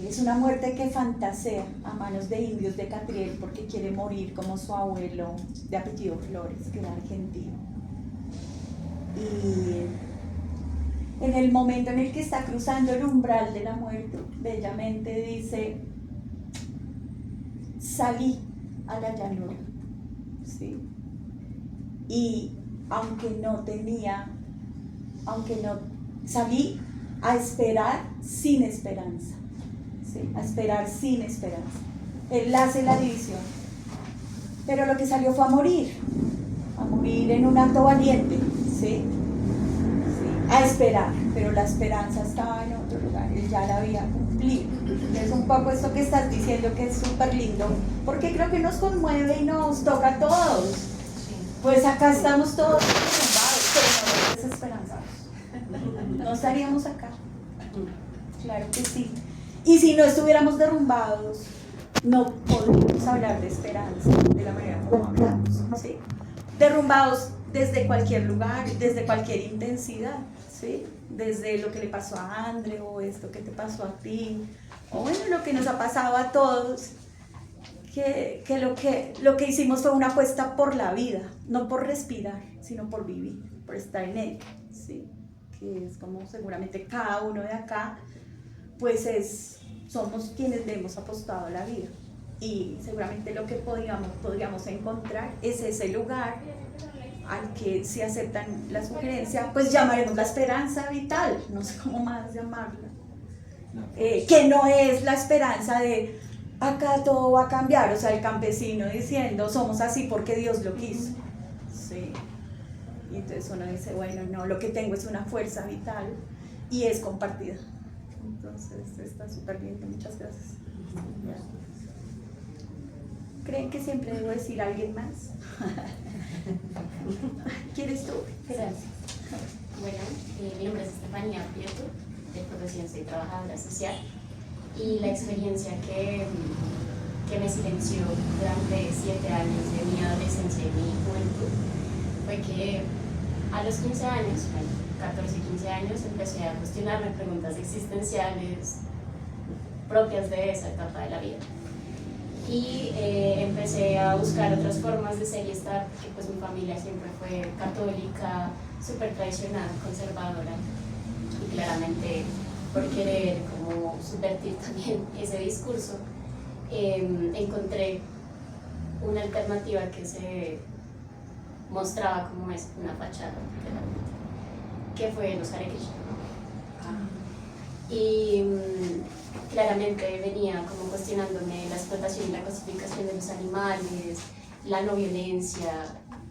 Es una muerte que fantasea a manos de indios de Catriel porque quiere morir como su abuelo de apellido Flores, que era argentino. Y en el momento en el que está cruzando el umbral de la muerte, bellamente dice: salí a la llanura, ¿sí? Y salí a esperar sin esperanza, ¿sí? A esperar sin esperanza. Él hace la división, pero lo que salió fue a morir en un acto valiente, ¿sí? A esperar, pero la esperanza estaba en otro lugar, él ya la había cumplido. Es un poco esto que estás diciendo, que es súper lindo, porque creo que nos conmueve y nos toca a todos. Pues acá estamos todos derrumbados, pero no desesperanzados. No estaríamos acá. Claro que sí. Y si no estuviéramos derrumbados, no podríamos hablar de esperanza de la manera como hablamos, ¿sí? Derrumbados desde cualquier lugar, desde cualquier intensidad, ¿sí? Desde lo que le pasó a Andre, o esto que te pasó a ti, o bueno, lo que nos ha pasado a todos, que lo que hicimos fue una apuesta por la vida, no por respirar, sino por vivir, por estar en ella, ¿sí? Que es como seguramente cada uno de acá, pues somos quienes le hemos apostado a la vida, y seguramente lo que podríamos encontrar es ese lugar al que, si aceptan la sugerencia, pues llamaremos la esperanza vital, no sé cómo más llamarla, que no es la esperanza de acá todo va a cambiar, o sea, el campesino diciendo somos así porque Dios lo quiso, ¿sí? Y entonces uno dice, bueno, no, lo que tengo es una fuerza vital y es compartida. Entonces está súper bien, muchas gracias. ¿Creen que siempre debo decir a alguien más? ¿Quieres tú? Gracias. Bueno, mi nombre es Estefanía Prieto, de profesión soy trabajadora social, y la experiencia que me silenció durante 7 años de mi adolescencia y mi juventud fue que a los 15 años, bueno, 14 y 15 años, empecé a cuestionarme preguntas existenciales propias de esa etapa de la vida. Y empecé a buscar otras formas de ser y estar, porque pues mi familia siempre fue católica, súper tradicional, conservadora, y claramente por querer como subvertir también ese discurso, encontré una alternativa que se mostraba como es una fachada, que fue los Hare Krishna. Y claramente venía como cuestionándome la explotación y la cosificación de los animales, la no violencia,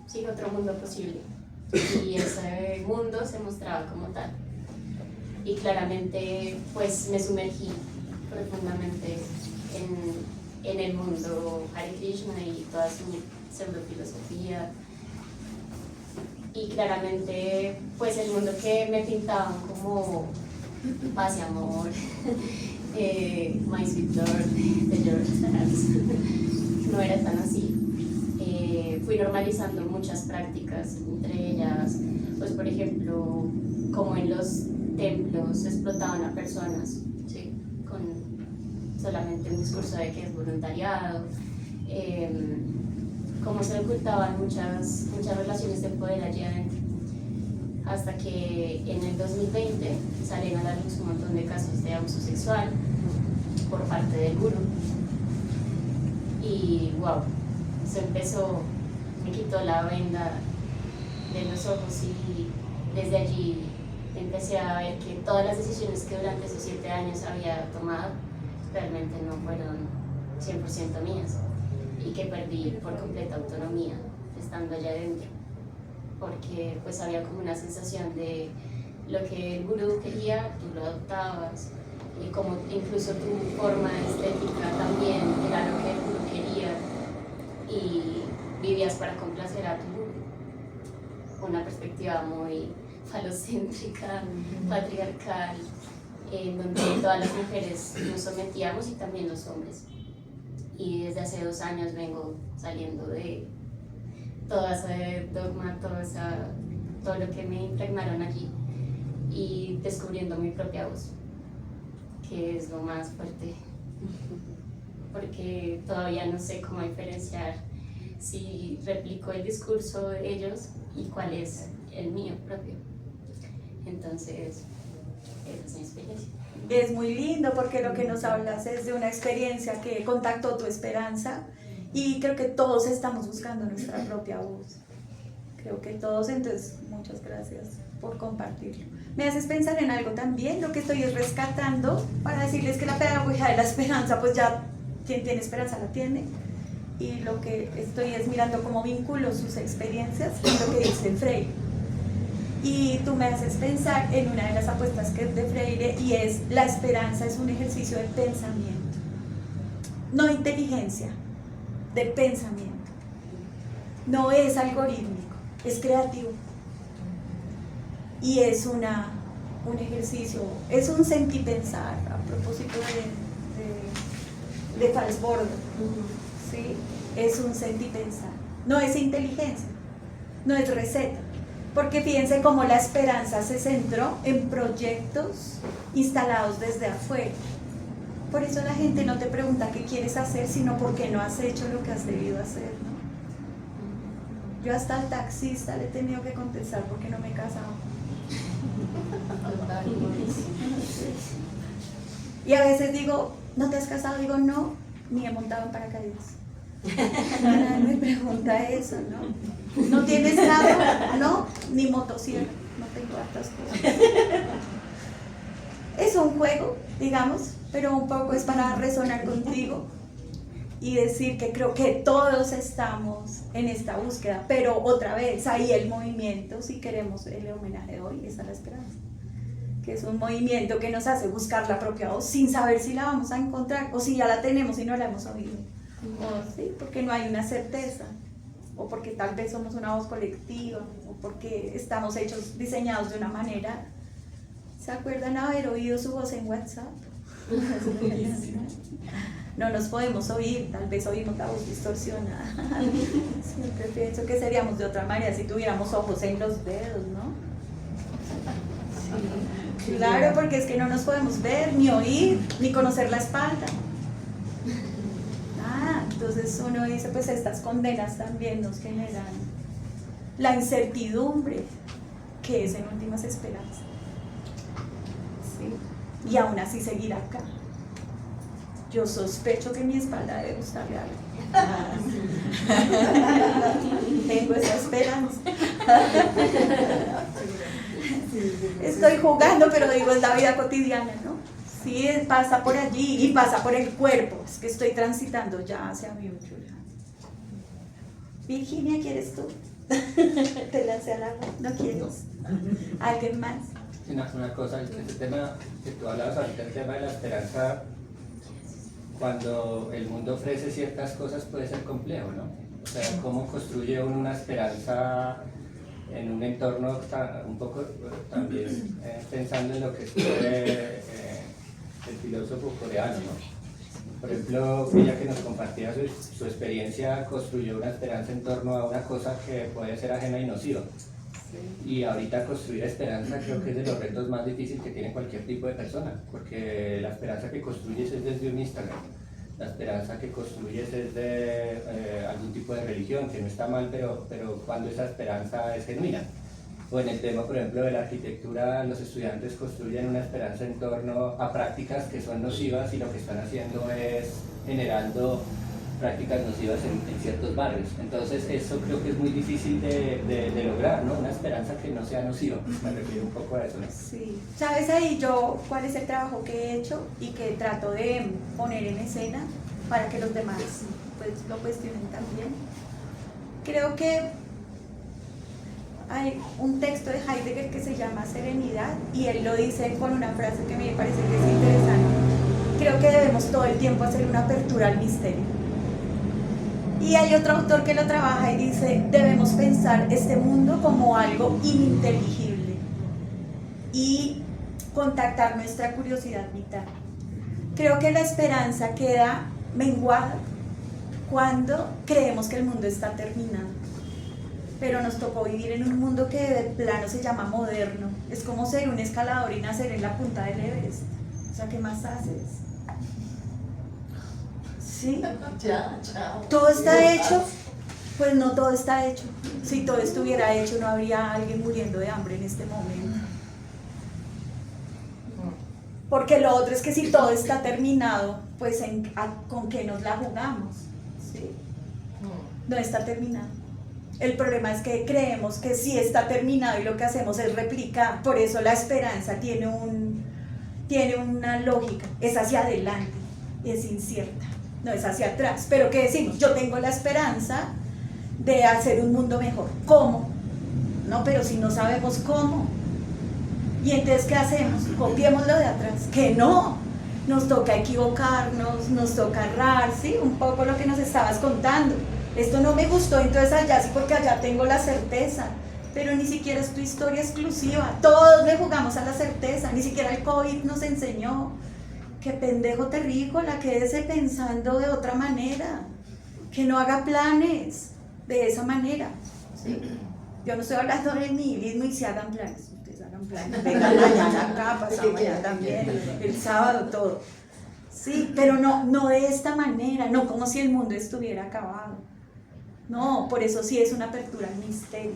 sí, otro mundo posible. y ese mundo se mostraba como tal. Y claramente pues me sumergí profundamente en el mundo Hare Krishna y toda su pseudofilosofía. Y claramente pues el mundo que me pintaban como paz y amor, My Sweet Lord de George Sand, no era tan así. Fui normalizando muchas prácticas, entre ellas, pues por ejemplo, como en los templos explotaban a personas, ¿sí? Con solamente un discurso de que es voluntariado, cómo se ocultaban muchas relaciones de poder allí adentro, hasta que en el 2020 salen a la luz un montón de casos de abuso sexual por parte del gurú. Y wow, se empezó, me quitó la venda de los ojos y desde allí empecé a ver que todas las decisiones que durante esos 7 años había tomado realmente no fueron 100% mías y que perdí por completa autonomía estando allá adentro, porque pues había como una sensación de lo que el gurú quería, tú lo adoptabas, y como incluso tu forma estética también era lo que el gurú quería y vivías para complacer a tu gurú. Una perspectiva muy falocéntrica, patriarcal, en donde todas las mujeres nos sometíamos y también los hombres. Y desde hace 2 años vengo saliendo de todo ese dogma, todo lo que me impregnaron allí y descubriendo mi propia voz, que es lo más fuerte, porque todavía no sé cómo diferenciar si replico el discurso de ellos y cuál es el mío propio. Entonces, esa es mi experiencia. Es muy lindo porque lo que nos hablas es de una experiencia que contactó tu esperanza y creo que todos estamos buscando nuestra propia voz. Creo que todos, entonces muchas gracias por compartirlo. Me haces pensar en algo también, lo que estoy es rescatando para decirles que la pedagogía de la esperanza, pues ya quien tiene esperanza la tiene, y lo que estoy es mirando cómo vinculo sus experiencias con lo que dice Freire. Y tú me haces pensar en una de las apuestas que es de Freire, y es: la esperanza es un ejercicio de pensamiento, no de inteligencia, de pensamiento. No es algorítmico, es creativo. Y es un ejercicio, es un sentipensar, a propósito de Falsbordo, ¿sí? Es un sentipensar, no es inteligencia, no es receta. Porque fíjense cómo la esperanza se centró en proyectos instalados desde afuera. Por eso la gente no te pregunta qué quieres hacer, sino por qué no has hecho lo que has debido hacer, ¿no? Yo hasta al taxista le he tenido que contestar porque no me he casado. Y a veces digo, ¿no te has casado? Digo, no, ni he montado en paracaídas. Nadie me pregunta eso, ¿no? ¿No tienes nada? No, ni motosierra, no tengo hartas cosas. Es un juego, digamos, pero un poco es para resonar contigo y decir que creo que todos estamos en esta búsqueda, pero otra vez, ahí el movimiento, si queremos el homenaje de hoy, es a la esperanza, que es un movimiento que nos hace buscar la propia voz sin saber si la vamos a encontrar o si ya la tenemos y no la hemos oído. O, ¿sí? Porque no hay una certeza, o porque tal vez somos una voz colectiva, o porque estamos hechos, diseñados de una manera. ¿Se acuerdan haber oído su voz en WhatsApp? No nos podemos oír, tal vez oímos la voz distorsionada. Siempre pienso que seríamos de otra manera si tuviéramos ojos en los dedos, ¿no? Sí. Claro, porque es que no nos podemos ver, ni oír, ni conocer la espalda. Entonces uno dice, pues estas condenas también nos generan la incertidumbre, que es en últimas esperanza. ¿Sí? Y aún así seguir acá. Yo sospecho que mi espalda debe gustarle algo. Tengo esa esperanza. Estoy jugando, pero digo, es la vida cotidiana, ¿no? Sí, pasa por allí y pasa por el cuerpo. Es que estoy transitando ya hacia mi último. Virginia, ¿quieres tú? Te lancé al agua, ¿no quieres? ¿Alguien más? Una cosa, ese tema que tú hablabas ahorita, el tema de la esperanza, cuando el mundo ofrece ciertas cosas puede ser complejo, ¿no? O sea, cómo construye uno una esperanza en un entorno un poco también pensando en lo que escribe el filósofo coreano, ¿no? Por ejemplo, ella que nos compartía su experiencia construyó una esperanza en torno a una cosa que puede ser ajena y nociva. Y ahorita construir esperanza creo que es de los retos más difíciles que tiene cualquier tipo de persona, porque la esperanza que construyes es desde un Instagram, la esperanza que construyes es de algún tipo de religión, que no está mal, pero cuando esa esperanza es genuina. O en el tema, por ejemplo, de la arquitectura, los estudiantes construyen una esperanza en torno a prácticas que son nocivas y lo que están haciendo es generando prácticas nocivas en ciertos barrios. Entonces eso creo que es muy difícil de lograr, ¿no? Una esperanza que no sea nociva. Me refiero un poco a eso, ¿no? Sí. ¿Sabes ahí yo cuál es el trabajo que he hecho y que trato de poner en escena para que los demás pues lo cuestionen también? Creo que hay un texto de Heidegger que se llama Serenidad y él lo dice con una frase que me parece que es interesante. Creo que debemos todo el tiempo hacer una apertura al misterio. Y hay otro autor que lo trabaja y dice, debemos pensar este mundo como algo ininteligible y contactar nuestra curiosidad vital. Creo que la esperanza queda menguada cuando creemos que el mundo está terminado. Pero nos tocó vivir en un mundo que de plano se llama moderno. Es como ser un escalador y nacer en la punta del Everest. O sea, ¿qué más haces? ¿Sí? ¿Todo está hecho? Pues no todo está hecho. Si todo estuviera hecho, no habría alguien muriendo de hambre en este momento. Porque lo otro es que si todo está terminado, pues ¿con qué nos la jugamos? ¿Sí? No está terminado. El problema es que creemos que sí está terminado y lo que hacemos es replicar. Por eso la esperanza tiene una lógica. Es hacia adelante, es incierta, no es hacia atrás. Pero ¿qué decimos? Yo tengo la esperanza de hacer un mundo mejor. ¿Cómo? No, pero si no sabemos cómo. ¿Y entonces qué hacemos? Copiémoslo de atrás. Que no, nos toca equivocarnos, nos toca errar, ¿sí? Un poco lo que nos estabas contando. Esto no me gustó, entonces allá sí, porque allá tengo la certeza. Pero ni siquiera es tu historia exclusiva. Todos le jugamos a la certeza. Ni siquiera el COVID nos enseñó. Que pendejo terrícola, quédese pensando de otra manera. Que no haga planes de esa manera. ¿Sí? Yo no estoy hablando de nihilismo y si hagan planes. Ustedes hagan planes. Vengan mañana acá, pasado mañana también, el sábado, todo. Sí, pero no de esta manera, no como si el mundo estuviera acabado. No, por eso sí es una apertura al misterio.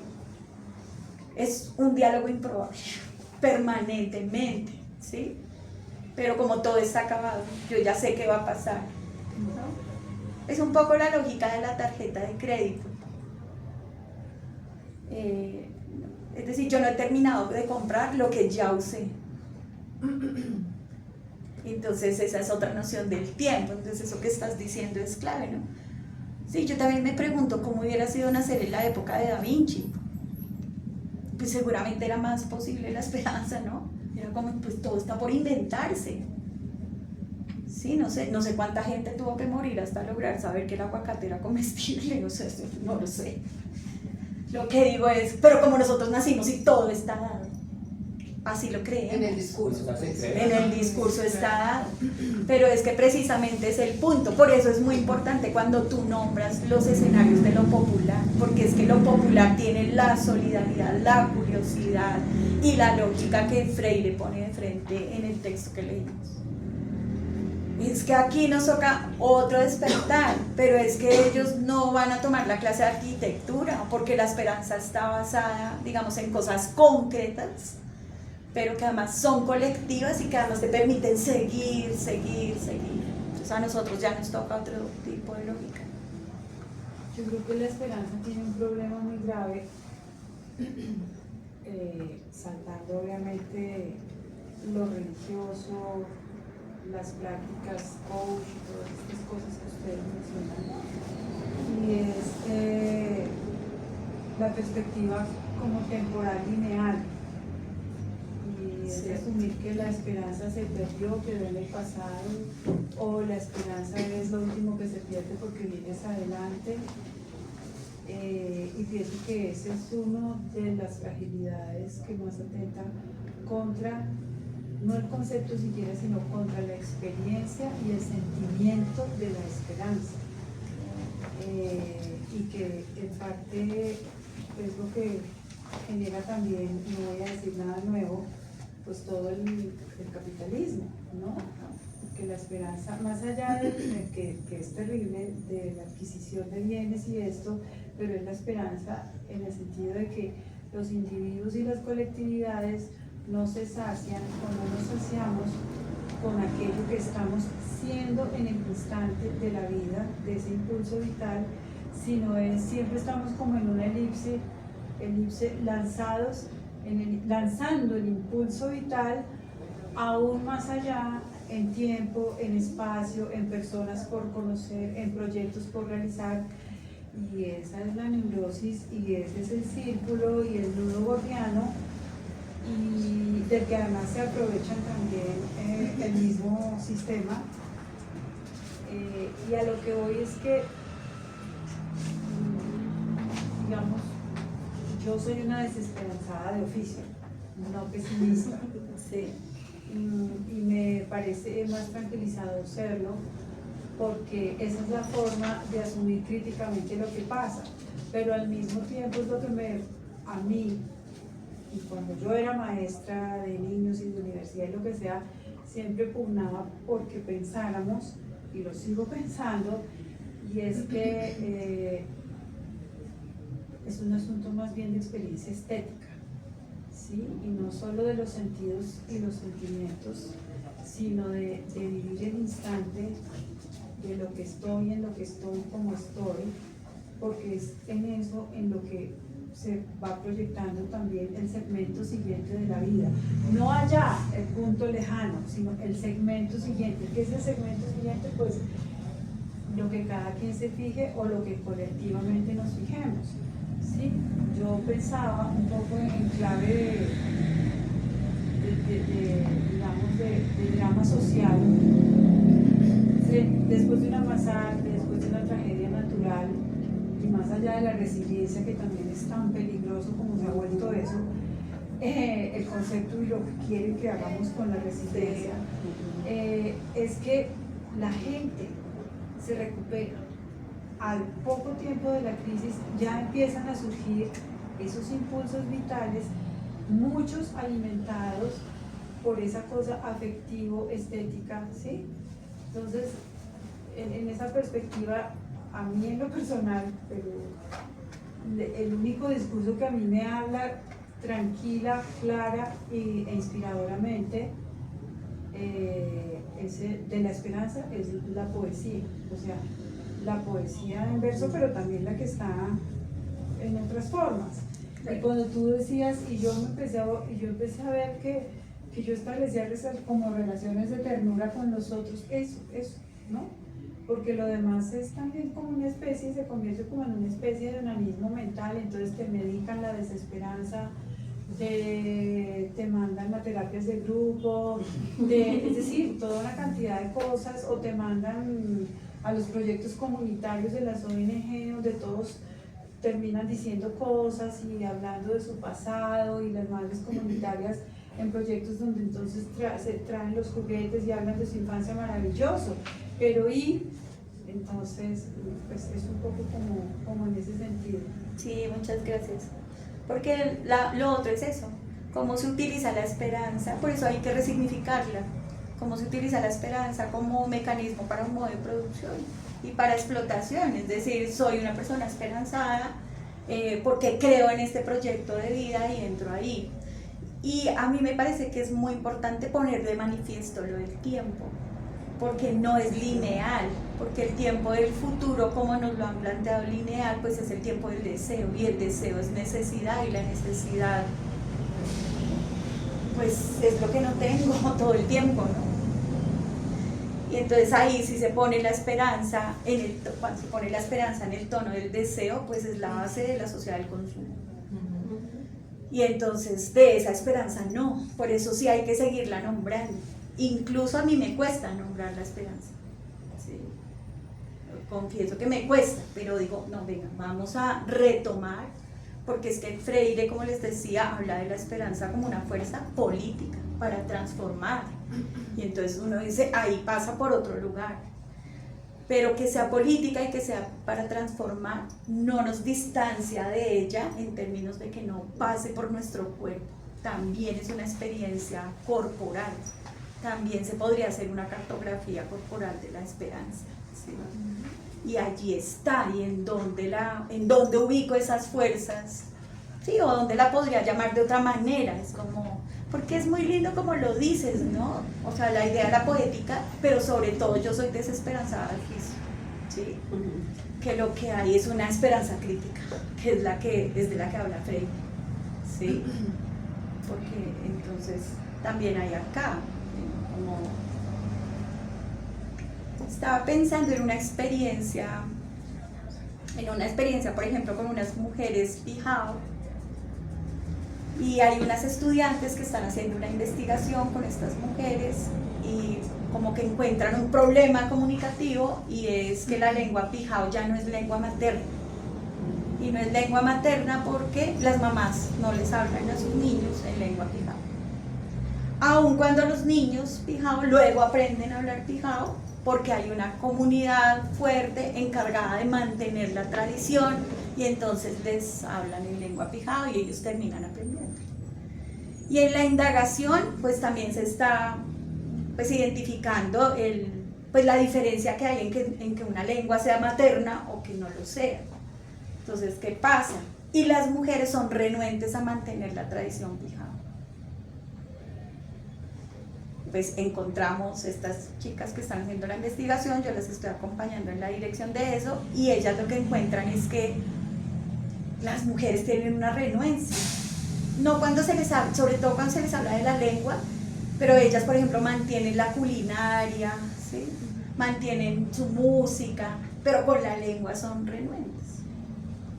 Es un diálogo improbable, permanentemente, ¿sí? Pero como todo está acabado, yo ya sé qué va a pasar, ¿no? Es un poco la lógica de la tarjeta de crédito. Es decir, yo no he terminado de comprar lo que ya usé. Entonces esa es otra noción del tiempo. Entonces eso que estás diciendo es clave, ¿no? Sí, yo también me pregunto cómo hubiera sido nacer en la época de Da Vinci. Pues seguramente era más posible la esperanza, ¿no? Era como, pues todo está por inventarse. Sí, no sé cuánta gente tuvo que morir hasta lograr saber que el aguacate era comestible, o sea, no lo sé. Lo que digo es, pero como nosotros nacimos y todo está dado, así lo creemos. En el discurso. En el discurso está dado. Pero es que precisamente es el punto. Por eso es muy importante cuando tú nombras los escenarios de lo popular, porque es que lo popular tiene la solidaridad, la curiosidad y la lógica que Freire pone de frente en el texto que leímos. Es que aquí nos toca otro despertar, pero es que ellos no van a tomar la clase de arquitectura, porque la esperanza está basada, digamos, en cosas concretas, pero que además son colectivas y que además te permiten seguir. Entonces a nosotros ya nos toca otro tipo de lógica. Yo creo que la esperanza tiene un problema muy grave, saltando obviamente lo religioso, las prácticas coach y todas estas cosas que ustedes mencionan, y es que la perspectiva como temporal lineal. Y es asumir que la esperanza se perdió, quedó en el pasado, o la esperanza es lo último que se pierde porque vienes adelante. Y pienso que ese es uno de las fragilidades que más atenta contra, no el concepto siquiera, sino contra la experiencia y el sentimiento de la esperanza. Y que en parte es lo que genera también, no voy a decir nada nuevo, pues todo el capitalismo, ¿no? Que la esperanza, más allá de que es terrible, de la adquisición de bienes y esto, pero es la esperanza en el sentido de que los individuos y las colectividades no se sacian o no nos saciamos con aquello que estamos siendo en el instante de la vida, de ese impulso vital, sino siempre estamos como en una elipse lanzados, lanzando el impulso vital aún más allá, en tiempo, en espacio, en personas por conocer, en proyectos por realizar. Y esa es la neurosis y ese es el círculo y el nudo gordiano, y del que además se aprovechan también el mismo sistema. Y a lo que voy es que, digamos, yo soy una desesperanzada de oficio, no pesimista, sí. Y me parece más tranquilizador serlo, porque esa es la forma de asumir críticamente lo que pasa, pero al mismo tiempo es lo que a mí, y cuando yo era maestra de niños y de universidad y lo que sea, siempre pugnaba porque pensáramos, y lo sigo pensando, y es que es un asunto más bien de experiencia estética, ¿sí? Y no solo de los sentidos y los sentimientos, sino de vivir el instante de lo que estoy, en lo que estoy, como estoy, porque es en eso en lo que se va proyectando también el segmento siguiente de la vida. No allá, el punto lejano, sino el segmento siguiente. ¿Qué es el segmento siguiente? Pues lo que cada quien se fije o lo que colectivamente nos fijemos. ¿Sí? Yo pensaba un poco en clave de drama social. Después de una masacre, después de una tragedia natural, y más allá de la resiliencia, que también es tan peligroso como se ha vuelto eso, el concepto y lo que quieren que hagamos con la resiliencia, es que la gente se recupera. Al poco tiempo de la crisis ya empiezan a surgir esos impulsos vitales, muchos alimentados por esa cosa afectivo-estética, ¿sí? Entonces, en esa perspectiva, a mí en lo personal, pero el único discurso que a mí me habla tranquila, clara e inspiradoramente de la esperanza es la poesía, o sea, la poesía en verso, pero también la que está en otras formas. Y cuando tú decías, y yo empecé a ver que yo establecía como relaciones de ternura con los otros, eso, ¿no? Porque lo demás es también como una especie, se convierte como en una especie de onanismo mental, entonces te medican la desesperanza, te mandan a terapias de grupo, es decir, toda una cantidad de cosas, o te mandan a los proyectos comunitarios de las ONG, donde todos terminan diciendo cosas y hablando de su pasado, y las madres comunitarias en proyectos donde entonces se traen los juguetes y hablan de su infancia, maravilloso, pero entonces pues es un poco como en ese sentido. Sí, muchas gracias. Porque lo otro es eso, cómo se utiliza la esperanza, por eso hay que resignificarla, cómo se utiliza la esperanza como mecanismo para un modo de producción y para explotación, es decir, soy una persona esperanzada porque creo en este proyecto de vida y entro ahí. Y a mí me parece que es muy importante poner de manifiesto lo del tiempo, porque no es lineal, porque el tiempo del futuro, como nos lo han planteado lineal, pues es el tiempo del deseo, y el deseo es necesidad, y la necesidad pues es lo que no tengo todo el tiempo, ¿no? Y entonces ahí si se pone la esperanza, cuando se pone la esperanza en el tono del deseo, pues es la base de la sociedad del consumo. Y entonces de esa esperanza no, por eso sí hay que seguirla nombrando. Incluso a mí me cuesta nombrar la esperanza. ¿Sí? Confieso que me cuesta, pero digo, no, venga, vamos a retomar, porque es que Freire, como les decía, habla de la esperanza como una fuerza política para transformar. Y entonces uno dice, ahí pasa por otro lugar. Pero que sea política y que sea para transformar no nos distancia de ella en términos de que no pase por nuestro cuerpo. También es una experiencia corporal. También se podría hacer una cartografía corporal de la esperanza. ¿Sí? Y allí está, y en dónde ubico esas fuerzas, ¿sí? O dónde la podría llamar de otra manera. Es como, porque es muy lindo como lo dices, ¿no? O sea, la idea de la poética, pero sobre todo yo soy desesperanzada al juicio, ¿sí? Que lo que hay es una esperanza crítica, que es desde la que habla Freire, ¿sí? Porque entonces también hay acá, como estaba pensando en una experiencia, por ejemplo, con unas mujeres Pijao, y hay unas estudiantes que están haciendo una investigación con estas mujeres y como que encuentran un problema comunicativo, y es que la lengua Pijao ya no es lengua materna. Y no es lengua materna porque las mamás no les hablan a sus niños en lengua Pijao. Aun cuando los niños Pijao luego aprenden a hablar Pijao, porque hay una comunidad fuerte encargada de mantener la tradición, y entonces les hablan en lengua Pijao y ellos terminan aprendiendo. Y en la indagación pues también se está pues identificando la diferencia que hay en que una lengua sea materna o que no lo sea. Entonces, ¿qué pasa? Y las mujeres son renuentes a mantener la tradición Pijao. Pues encontramos estas chicas que están haciendo la investigación, yo las estoy acompañando en la dirección de eso, y ellas lo que encuentran es que las mujeres tienen una renuencia, no cuando se les habla, sobre todo cuando se les habla de la lengua, pero ellas, por ejemplo, mantienen la culinaria, ¿sí? Mantienen su música, pero con la lengua son renuentes.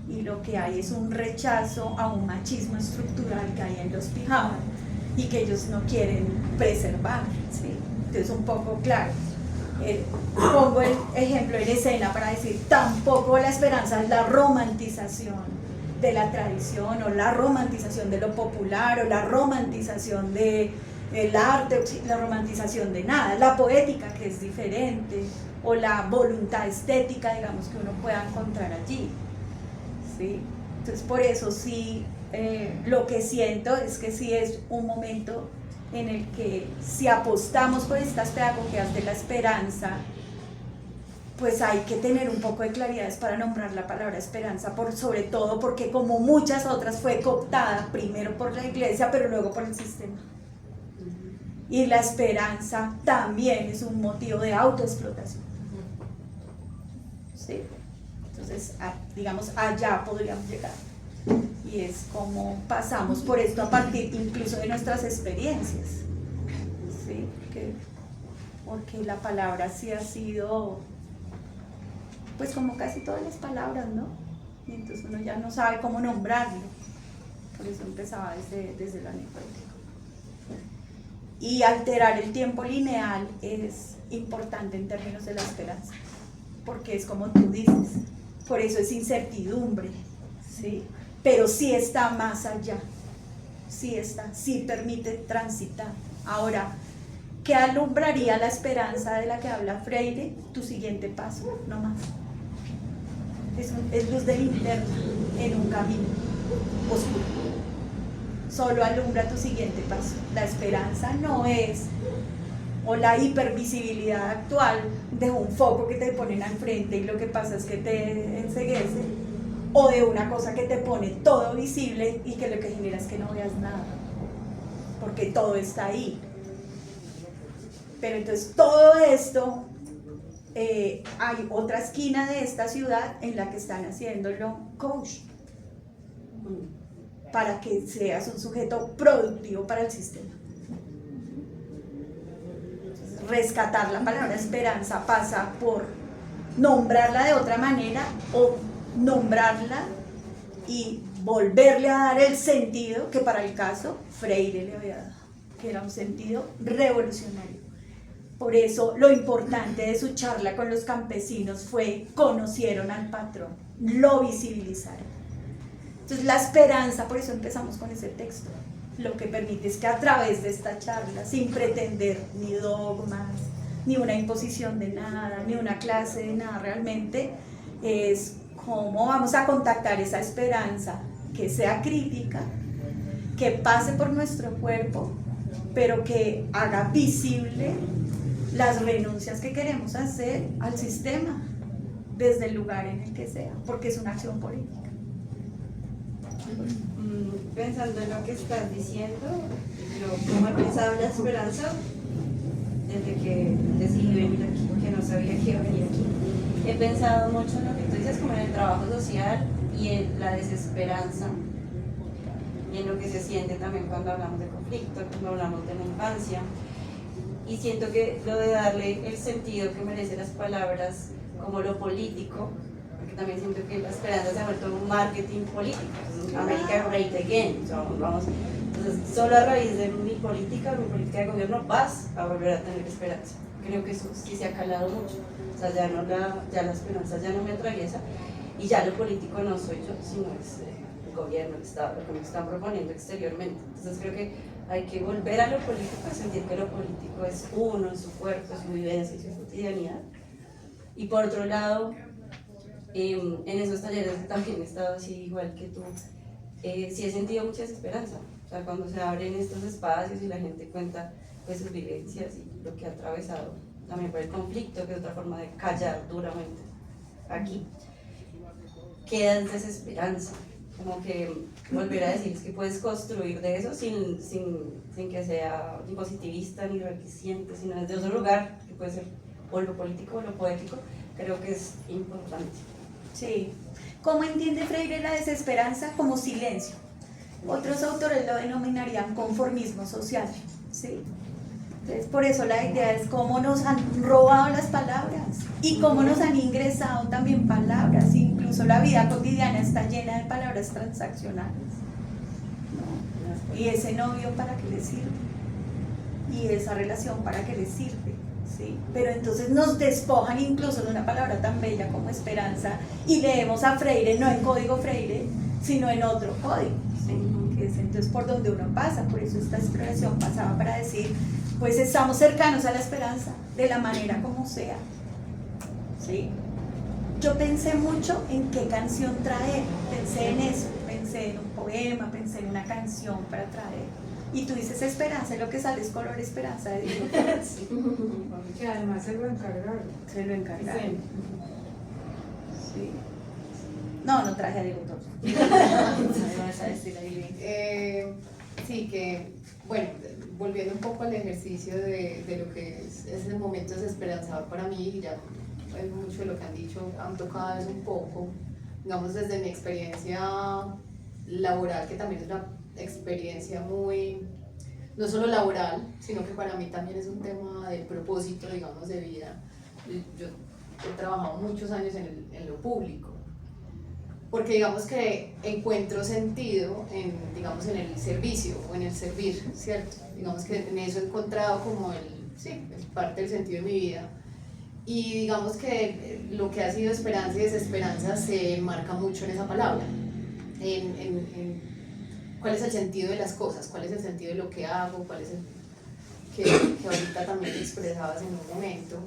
Y lo que hay es un rechazo a un machismo estructural que hay en los Pijao y que ellos no quieren preservar, ¿sí? Entonces, un poco claro, pongo el ejemplo en escena para decir, tampoco la esperanza es la romantización de la tradición, o la romantización de lo popular, o la romantización del arte, la romantización de nada, la poética, que es diferente, o la voluntad estética, digamos, que uno pueda encontrar allí, ¿sí? Entonces, por eso sí, lo que siento es que sí es un momento en el que, si apostamos por estas pedagogías de la esperanza, pues hay que tener un poco de claridad para nombrar la palabra esperanza, sobre todo porque, como muchas otras, fue cooptada primero por la iglesia, pero luego por el sistema. Y la esperanza también es un motivo de autoexplotación, ¿sí? Entonces, digamos, allá podríamos llegar. Y es como pasamos por esto a partir incluso de nuestras experiencias, ¿sí? Porque la palabra sí ha sido, pues, como casi todas las palabras, ¿no? Y entonces uno ya no sabe cómo nombrarlo. Por eso empezaba desde lo anecdótico. Y alterar el tiempo lineal es importante en términos de la esperanza, porque es como tú dices, por eso es incertidumbre, ¿sí? Pero sí está más allá, sí permite transitar. Ahora, ¿qué alumbraría la esperanza de la que habla Freire? Tu siguiente paso, no más. Es luz de linterna en un camino oscuro. Solo alumbra tu siguiente paso. La esperanza no es, o la hipervisibilidad actual de un foco que te ponen al frente y lo que pasa es que te enceguece, o de una cosa que te pone todo visible y que lo que genera es que no veas nada, porque todo está ahí. Pero entonces todo esto, hay otra esquina de esta ciudad en la que están haciéndolo coach, para que seas un sujeto productivo para el sistema. rescatar la palabra esperanza pasa por nombrarla de otra manera o nombrarla y volverle a dar el sentido que para el caso Freire le había dado, que era un sentido revolucionario. Por eso lo importante de su charla con los campesinos fue conocieron al patrón, lo visibilizaron. Entonces la esperanza, por eso empezamos con ese texto, lo que permite es que a través de esta charla, sin pretender ni dogmas, ni una imposición de nada, ni una clase de nada, realmente es cómo vamos a contactar esa esperanza que sea crítica, que pase por nuestro cuerpo, pero que haga visible las renuncias que queremos hacer al sistema, desde el lugar en el que sea, porque es una acción política. Pensando en lo que estás diciendo, yo como he pensado en la esperanza desde que decidí venir aquí, porque no sabía que iba a venir aquí. He pensado mucho en lo que tú dices, como en el trabajo social y en la desesperanza y en lo que se siente también cuando hablamos de conflicto, cuando hablamos de la infancia. Y siento que lo de darle el sentido que merecen las palabras como lo político, porque también siento que la esperanza se ha vuelto un marketing político, America Great Again, entonces solo a raíz de mi política de gobierno vas a volver a tener esperanza. Creo que eso sí se ha calado mucho, o sea, ya la esperanza ya no me atraviesa y ya lo político no soy yo, sino es el gobierno, el Estado, lo que me están proponiendo exteriormente. Entonces creo que hay que volver a lo político, a sentir que lo político es uno, en su cuerpo, su vivencia y su cotidianidad. Y por otro lado, en esos talleres también he estado así igual que tú, sí he sentido mucha desesperanza, o sea, cuando se abren estos espacios y la gente cuenta pues sus vivencias y lo que ha atravesado también por el conflicto, que es otra forma de callar duramente aquí, queda desesperanza, como que volver a decir es que puedes construir de eso sin que sea ni positivista ni requisiente, sino desde otro lugar, que puede ser o lo político o lo poético, creo que es importante. Sí. ¿Cómo entiende Freire la desesperanza? Como silencio. Otros autores lo denominarían conformismo social, ¿sí? Entonces, por eso la idea es cómo nos han robado las palabras y cómo nos han ingresado también palabras. Incluso la vida cotidiana está llena de palabras transaccionales, ¿no? Y ese novio, ¿para qué le sirve? Y esa relación, ¿para qué le sirve? ¿Sí? Pero entonces nos despojan incluso de una palabra tan bella como esperanza y leemos a Freire no en código Freire, sino en otro código, ¿sí? Que es entonces por donde uno pasa. Por eso esta exploración pasaba para decir, pues estamos cercanos a la esperanza, de la manera como sea, ¿sí? Yo pensé mucho en qué canción traer, pensé en eso, pensé en un poema, pensé en una canción para traer. Y tú dices esperanza, y lo que sale es color esperanza de Dios. Sí. Que además se lo encargaron. Se lo encargaron. Sí. Sí. No traje a Diego Torres. Sí, que, bueno, volviendo un poco al ejercicio de lo que es ese momento desesperanzador para mí, y ya es mucho de lo que han dicho, han tocado eso un poco, digamos desde mi experiencia laboral, que también es una experiencia muy, no solo laboral, sino que para mí también es un tema de propósito, digamos, de vida. Yo he trabajado muchos años en lo público, porque digamos que encuentro sentido digamos, en el servicio o en el servir, ¿cierto? Digamos que en eso he encontrado como es parte del sentido de mi vida. Y digamos que lo que ha sido esperanza y desesperanza se enmarca mucho en esa palabra, en cuál es el sentido de las cosas, cuál es el sentido de lo que hago, cuál es el que ahorita también expresabas en un momento.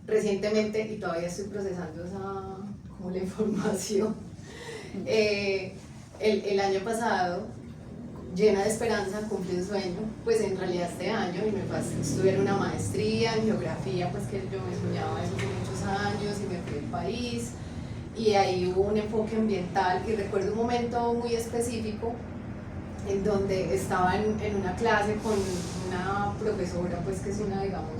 Recientemente, y todavía estoy procesando como la información, el año pasado, llena de esperanza, cumplí un sueño, pues en realidad este año, y me pasé a estudiar una maestría en geografía, pues que yo me soñaba eso hace muchos años, y me fui del país, y ahí hubo un enfoque ambiental, y recuerdo un momento muy específico, en donde estaba en una clase con una profesora, pues que es una, digamos,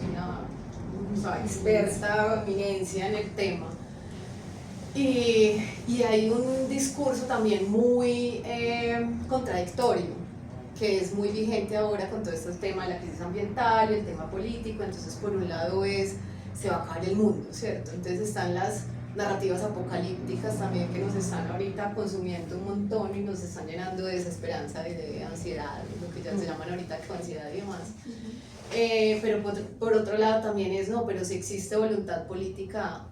una experta, eminencia en el tema, y hay un discurso también muy contradictorio, que es muy vigente ahora con todo este tema de la crisis ambiental, el tema político. Entonces, por un lado se va a acabar el mundo, ¿cierto? Entonces están las narrativas apocalípticas también que nos están ahorita consumiendo un montón y nos están llenando de desesperanza y de ansiedad, lo que ya se llaman ahorita ansiedad y demás. Pero por otro lado también no, pero si existe voluntad política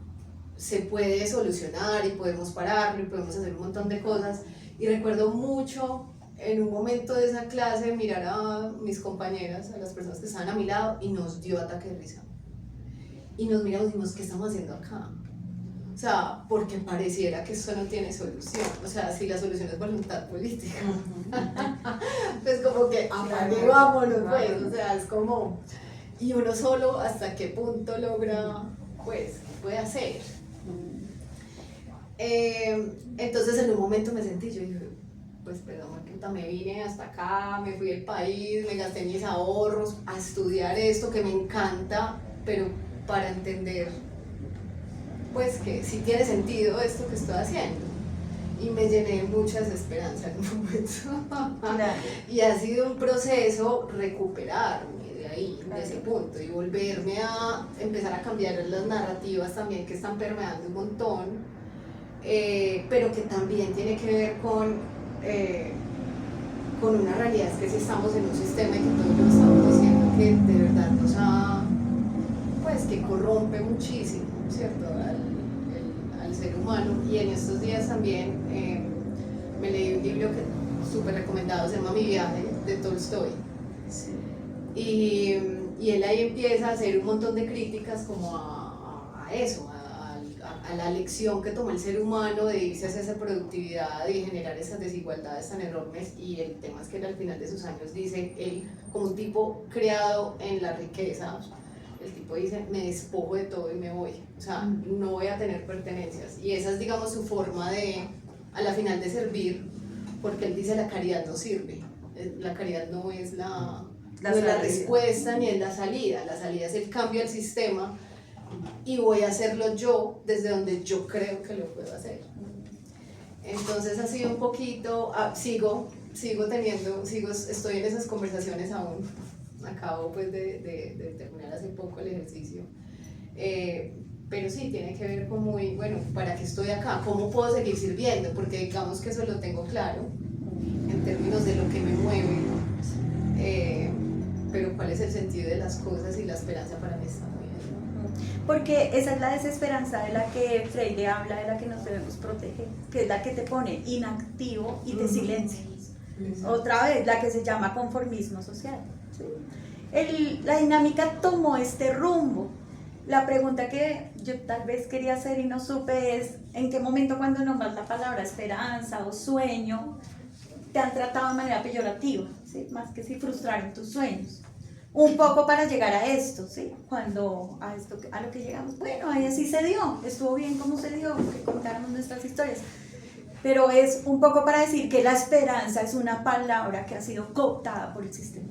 se puede solucionar y podemos pararlo y podemos hacer un montón de cosas. Y recuerdo mucho en un momento de esa clase mirar a mis compañeras, a las personas que estaban a mi lado, y nos dio ataque de risa. Y nos miramos y dijimos, ¿qué estamos haciendo acá? O sea, porque pareciera que esto no tiene solución. O sea, si la solución es voluntad política, pues como que apague, vámonos, pues. O sea, es como, y uno solo hasta qué punto logra, pues, ¿qué puede hacer? Entonces en un momento me sentí, yo dije, pues perdón, puta, me vine hasta acá, me fui del país, me gasté mis ahorros a estudiar esto que me encanta, pero para entender pues que sí tiene sentido esto que estoy haciendo. Y me llené de mucha desesperanza en un momento. Y ha sido un proceso recuperarme de ahí, de ese punto, y volverme a empezar a cambiar las narrativas también que están permeando un montón, pero que también tiene que ver con una realidad, es que si estamos en un sistema y que todos lo estamos diciendo que de verdad nos ha, pues que corrompe muchísimo, ¿cierto? Al ser humano. Y en estos días también me leí un libro que súper recomendado, se llama Mi viaje, de Tolstoy. Sí. Y él ahí empieza a hacer un montón de críticas como a eso, a la lección que tomó el ser humano de irse hacia esa productividad y generar esas desigualdades tan enormes. Y el tema es que él, al final de sus años, dice, él como un tipo creado en la riqueza, el tipo dice, me despojo de todo y me voy, o sea, no voy a tener pertenencias. Y esa es, digamos, su forma de, a la final, de servir, porque él dice, la caridad no sirve, la caridad no es la respuesta ni es la salida es el cambio al sistema, y voy a hacerlo yo desde donde yo creo que lo puedo hacer. Entonces ha sido un poquito, estoy en esas conversaciones aún. Acabo pues de terminar hace poco el ejercicio, pero sí, tiene que ver con muy, bueno, ¿para qué estoy acá? ¿Cómo puedo seguir sirviendo? Porque digamos que eso lo tengo claro en términos de lo que me mueve, pero ¿cuál es el sentido de las cosas? Y la esperanza para mí está muy bien. Porque esa es la desesperanza de la que Freire habla, de la que nos debemos proteger, que es la que te pone inactivo y te silencia. Otra vez, la que se llama conformismo social. ¿Sí? La dinámica tomó este rumbo. La pregunta que yo tal vez quería hacer y no supe es, ¿en qué momento, cuando nombras la palabra esperanza o sueño, te han tratado de manera peyorativa? ¿Sí? Más que si frustraron tus sueños. Un poco para llegar a esto, ¿sí? Cuando a lo que llegamos, bueno, ahí así se dio, estuvo bien como se dio, que contáramos nuestras historias. Pero es un poco para decir que la esperanza es una palabra que ha sido cooptada por el sistema.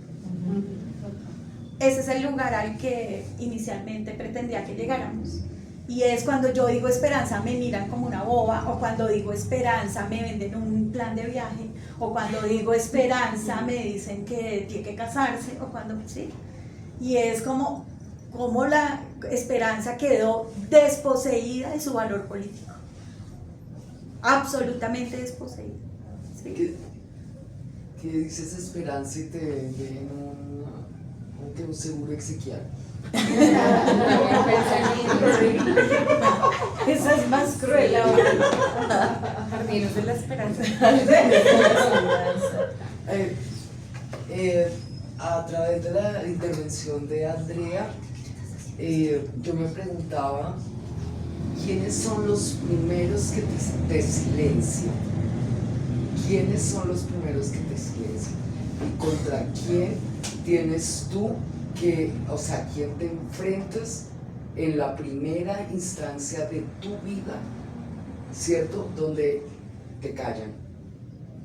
Ese es el lugar al que inicialmente pretendía que llegáramos. Y es cuando yo digo esperanza me miran como una boba, o cuando digo esperanza me venden un plan de viaje, o cuando digo esperanza me dicen que tiene que casarse, o cuando, sí. Y es como la esperanza quedó desposeída de su valor político. Absolutamente desposeída. ¿Sí? ¿Qué dices esperanza y te venden un seguro exequial? Esa es más cruel ahora. Jardineros de la esperanza. A través de la intervención de Andrea, yo me preguntaba ¿quiénes son los primeros que te silencian? ¿Quiénes son los primeros que te silencian? ¿Y contra quién tienes tú que, o sea, quién te enfrentas en la primera instancia de tu vida, ¿cierto? Donde te callan,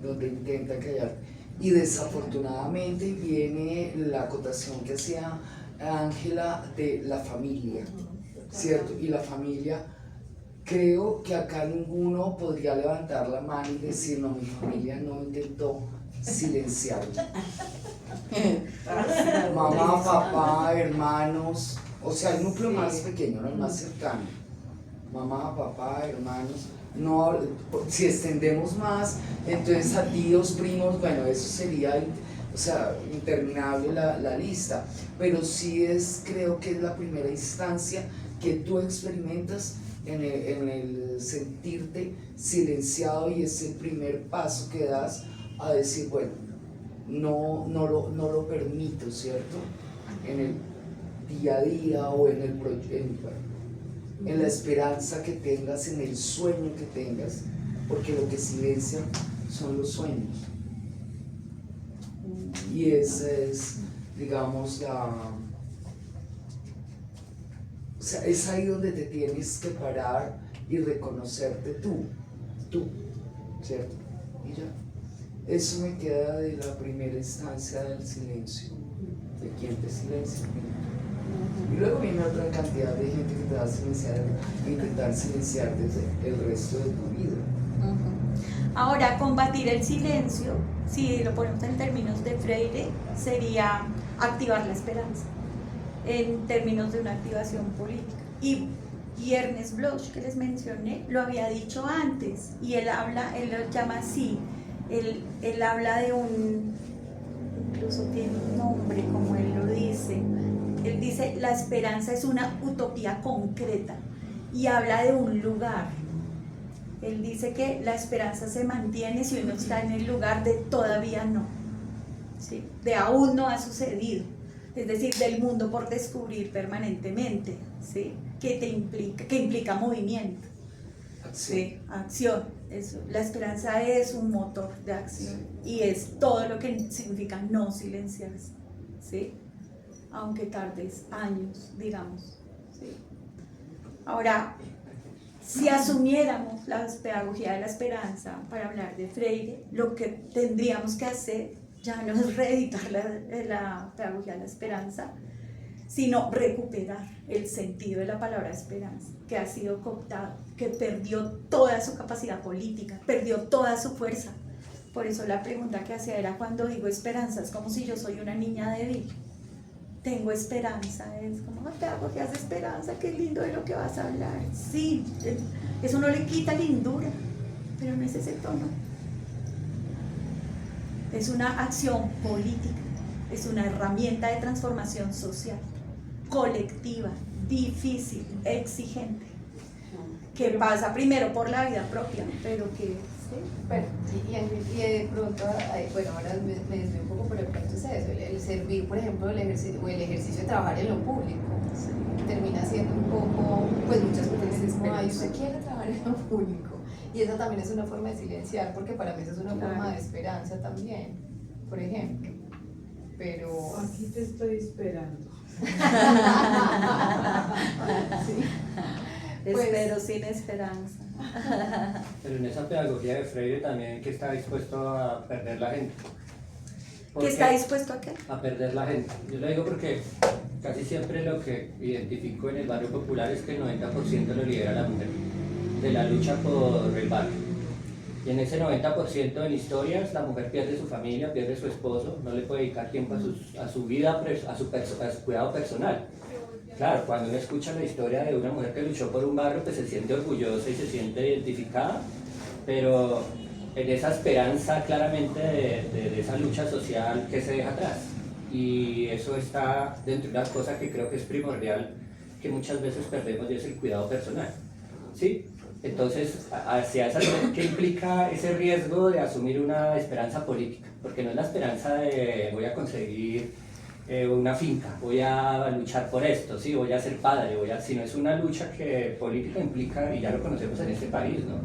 donde intentan callar. Y desafortunadamente viene la acotación que hacía Ángela de la familia, ¿cierto? Y la familia, creo que acá ninguno podría levantar la mano y decir, no, mi familia no intentó silenciarlo. Mamá, papá, hermanos, o sea, el núcleo más pequeño, ¿no? El más cercano. Mamá, papá, hermanos. No, si extendemos más, entonces a tíos, primos, bueno, eso sería, o sea, interminable la lista. Pero sí creo que es la primera instancia que tú experimentas en el sentirte silenciado, y es el primer paso que das a decir, bueno, no lo permito, ¿cierto? En el día a día o en la esperanza que tengas, en el sueño que tengas, porque lo que silencia son los sueños. Y esa es, digamos, o sea, es ahí donde te tienes que parar y reconocerte tú, ¿cierto? Y ya. Eso me queda de la primera instancia del silencio, de quien te silencia. Y luego viene otra cantidad de gente que te va a silenciar e intentar silenciar desde el resto de tu vida. Ahora, combatir el silencio, si lo ponemos en términos de Freire, sería activar la esperanza, en términos de una activación política. Y Ernest Bloch, que les mencioné, lo había dicho antes, y él lo llama así, él habla de incluso tiene un nombre como él lo dice. Él dice, la esperanza es una utopía concreta, y habla de un lugar. Él dice que la esperanza se mantiene si uno está en el lugar de todavía no, ¿sí? De aún no ha sucedido, es decir, del mundo por descubrir permanentemente, ¿sí? Que implica movimiento, ¿sí? Acción. La esperanza es un motor de acción, y es todo lo que significa no silenciarse, ¿sí? Aunque tardes años, digamos, ¿sí? Ahora, si asumiéramos la pedagogía de la esperanza para hablar de Freire, lo que tendríamos que hacer ya no es reeditar la pedagogía de la esperanza, sino recuperar el sentido de la palabra esperanza, que ha sido cooptado, que perdió toda su capacidad política, perdió toda su fuerza. Por eso la pregunta que hacía era, cuando digo esperanza, es como si yo soy una niña débil. Tengo esperanza, es como, pedagogías de esperanza, qué lindo de lo que vas a hablar. Sí, eso no le quita lindura, pero no es ese tono. Es una acción política, es una herramienta de transformación social, colectiva, difícil, exigente, que pasa primero por la vida propia, pero que... ¿sí? Bueno, y de pronto, bueno, ahora me desvío un poco, pero de pronto es eso, el servir, por ejemplo, el ejercicio de trabajar en lo público, termina siendo un poco, pues muchas veces dicen, como, ay, usted quiere trabajar en lo público, y esa también es una forma de silenciar, porque para mí eso es una forma de esperanza también, por ejemplo, pero... Aquí te estoy esperando. Sí. Pues, espero sin esperanza. Pero en esa pedagogía de Freire también que está dispuesto a perder la gente. ¿Qué está dispuesto a qué? A perder la gente. Yo lo digo porque casi siempre lo que identifico en el barrio popular es que el 90% lo lidera la mujer, de la lucha por el barrio. Y en ese 90% en historias la mujer pierde su familia, pierde su esposo, no le puede dedicar tiempo a su vida, a su cuidado personal. Claro, cuando uno escucha la historia de una mujer que luchó por un barrio, pues se siente orgullosa y se siente identificada, pero en esa esperanza claramente de esa lucha social que se deja atrás. Y eso está dentro de una cosa que creo que es primordial, que muchas veces perdemos, y es el cuidado personal, ¿sí? Entonces, hacia esa, ¿qué implica ese riesgo de asumir una esperanza política? Porque no es la esperanza de voy a conseguir una finca, voy a luchar por esto, ¿sí? Voy a ser padre, sino es una lucha que política implica, y ya lo conocemos en este país, ¿no?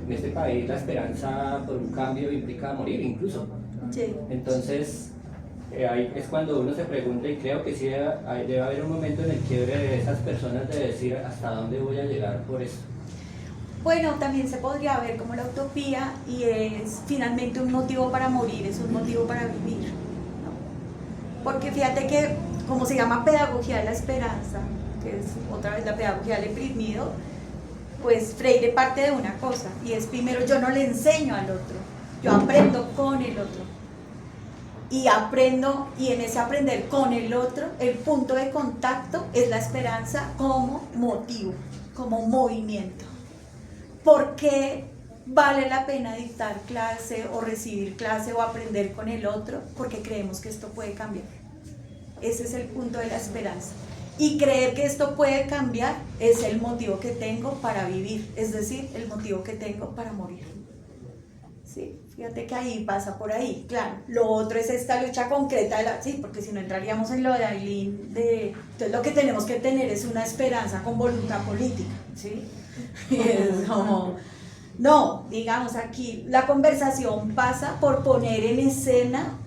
En este país la esperanza por un cambio implica morir incluso. Sí. Entonces, ahí es cuando uno se pregunta, y creo que sí debe haber un momento en el quiebre de esas personas de decir hasta dónde voy a llegar por eso. Bueno, también se podría ver como la utopía, y es finalmente un motivo para morir, es un motivo para vivir, ¿no? Porque fíjate que, como se llama pedagogía de la esperanza, que es otra vez la pedagogía del oprimido, pues Freire parte de una cosa, y es primero yo no le enseño al otro, yo aprendo con el otro, y aprendo, y en ese aprender con el otro, el punto de contacto es la esperanza como motivo, como movimiento. ¿Por qué vale la pena dictar clase o recibir clase o aprender con el otro? Porque creemos que esto puede cambiar. Ese es el punto de la esperanza. Y creer que esto puede cambiar es el motivo que tengo para vivir, es decir, el motivo que tengo para morir. ¿Sí? Fíjate que ahí pasa por ahí, claro. Lo otro es esta lucha concreta, sí, porque si no entraríamos en lo de Aileen, entonces lo que tenemos que tener es una esperanza con voluntad política, ¿sí? Es como, no, digamos aquí, la conversación pasa por poner en escena,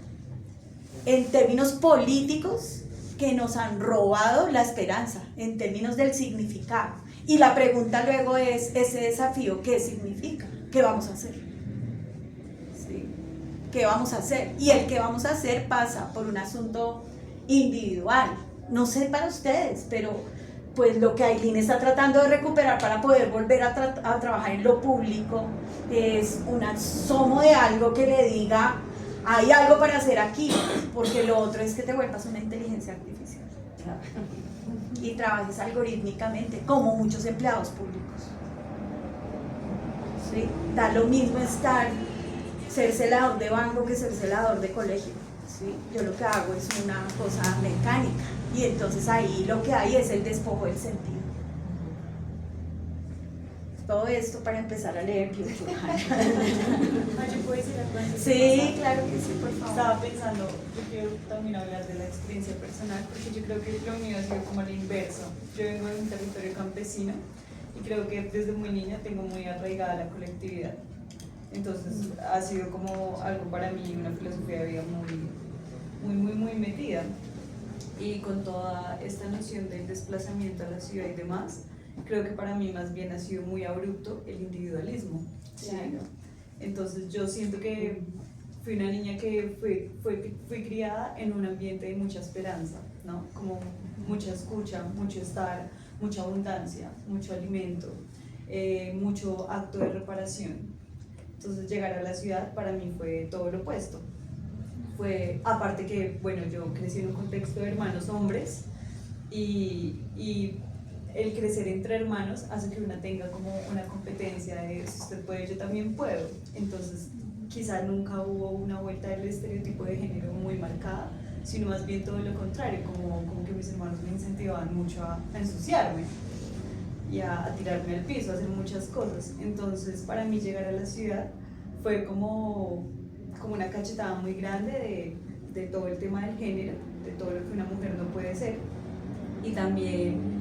en términos políticos, que nos han robado la esperanza, en términos del significado. Y la pregunta luego es, ese desafío, ¿qué significa? ¿Qué vamos a hacer? ¿Qué vamos a hacer? Y el que vamos a hacer pasa por un asunto individual. No sé para ustedes, pero pues lo que Aileen está tratando de recuperar para poder volver a trabajar en lo público es un asomo de algo que le diga, hay algo para hacer aquí, porque lo otro es que te vuelvas una inteligencia artificial y trabajes algorítmicamente, como muchos empleados públicos. ¿Sí? Da lo mismo ser celador de banco que ser celador de colegio, ¿sí? Yo lo que hago es una cosa mecánica y entonces ahí lo que hay es el despojo del sentido. Todo esto para empezar a leer Byung-Chul Han. ¿Yo puedo decir algo antes? Sí, claro que sí, por favor. Estaba pensando, yo quiero también hablar de la experiencia personal, porque yo creo que lo mío ha sido como lo inverso. Yo vengo de un territorio campesino y creo que desde muy niña tengo muy arraigada la colectividad. Entonces ha sido como algo para mí, una filosofía de vida muy metida. Y con toda esta noción del desplazamiento a la ciudad y demás, creo que para mí más bien ha sido muy abrupto el individualismo. ¿Sí? Claro. Entonces yo siento que fui una niña que fui criada en un ambiente de mucha esperanza, ¿no? Como mucha escucha, mucho estar, mucha abundancia, mucho alimento, mucho acto de reparación. Entonces llegar a la ciudad para mí fue todo lo opuesto. Fue, aparte que, bueno, yo crecí en un contexto de hermanos hombres y el crecer entre hermanos hace que una tenga como una competencia de si usted puede, yo también puedo. Entonces quizá nunca hubo una vuelta del estereotipo de género muy marcada, sino más bien todo lo contrario, como que mis hermanos me incentivaban mucho a ensuciarme y a tirarme al piso, a hacer muchas cosas. Entonces para mí llegar a la ciudad fue como una cachetada muy grande de todo el tema del género, de todo lo que una mujer no puede ser y también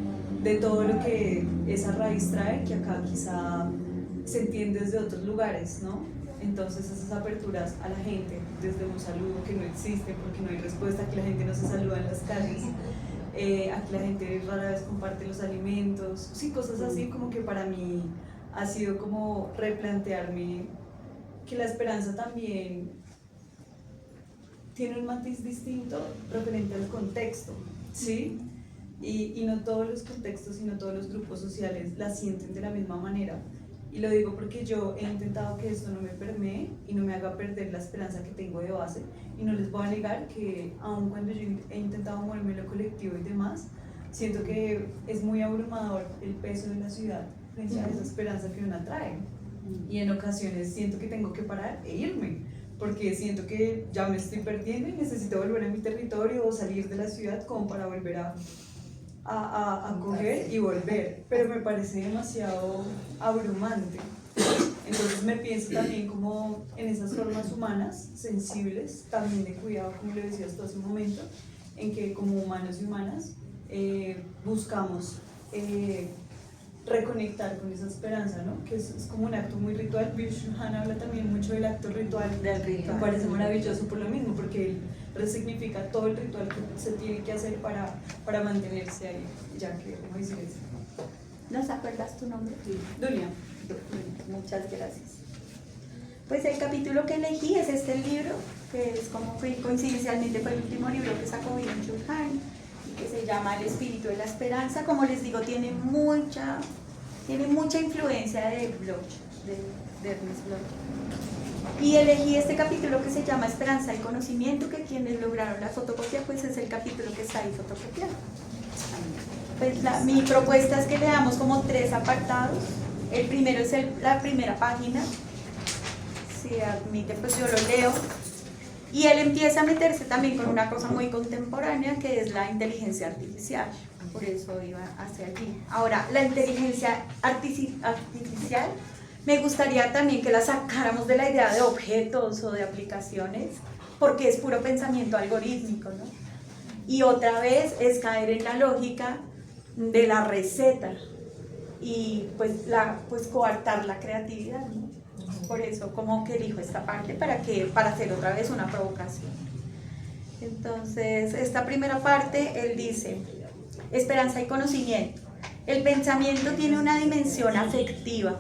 de todo lo que esa raíz trae, que acá quizá se entiende desde otros lugares, ¿no? Entonces esas aperturas a la gente, desde un saludo que no existe porque no hay respuesta, que la gente no se saluda en las calles, aquí la gente rara vez comparte los alimentos, sí, cosas así como que para mí ha sido como replantearme que la esperanza también tiene un matiz distinto referente al contexto, ¿sí? Y no todos los contextos y no todos los grupos sociales la sienten de la misma manera. Y lo digo porque yo he intentado que esto no me permee y no me haga perder la esperanza que tengo de base. Y no les voy a negar que aun cuando yo he intentado moverme en lo colectivo y demás, siento que es muy abrumador el peso de la ciudad frente a esa esperanza que uno trae. Y en ocasiones siento que tengo que parar e irme, porque siento que ya me estoy perdiendo y necesito volver a mi territorio o salir de la ciudad como para volver a coger y volver, pero me parece demasiado abrumante. Entonces me pienso también como en esas formas humanas, sensibles, también de cuidado, como le decías tú hace un momento, en que como humanos y humanas buscamos reconectar con esa esperanza, ¿no? Que es como un acto muy ritual. Byung-Chul Han habla también mucho del acto ritual, me parece maravilloso por lo mismo, porque él resignifica todo el ritual que se tiene que hacer para mantenerse ahí, ya que, ¿cómo decir eso? ¿Nos acuerdas tu nombre? Dunia. Muchas gracias. Pues el capítulo que elegí es este libro, que es como coincidencialmente fue el último libro que sacó Byung-Chul Han, que se llama El espíritu de la esperanza. Como les digo, tiene mucha influencia de Bloch. de Ernest Bloch. Y elegí este capítulo que se llama Esperanza y Conocimiento, que quienes lograron la fotocopia, pues es el capítulo que está ahí fotocopiado. Pues mi propuesta es que leamos como 3 apartados. El primero es la primera página, si admite, pues yo lo leo. Y él empieza a meterse también con una cosa muy contemporánea, que es la inteligencia artificial. Por eso iba hacia allí. Ahora, la inteligencia artificial, me gustaría también que la sacáramos de la idea de objetos o de aplicaciones, porque es puro pensamiento algorítmico, ¿no? Y otra vez es caer en la lógica de la receta y pues coartar la creatividad, ¿no? Por eso como que elijo esta parte para hacer otra vez una provocación. Entonces, esta primera parte, él dice: esperanza y conocimiento. El pensamiento tiene una dimensión afectiva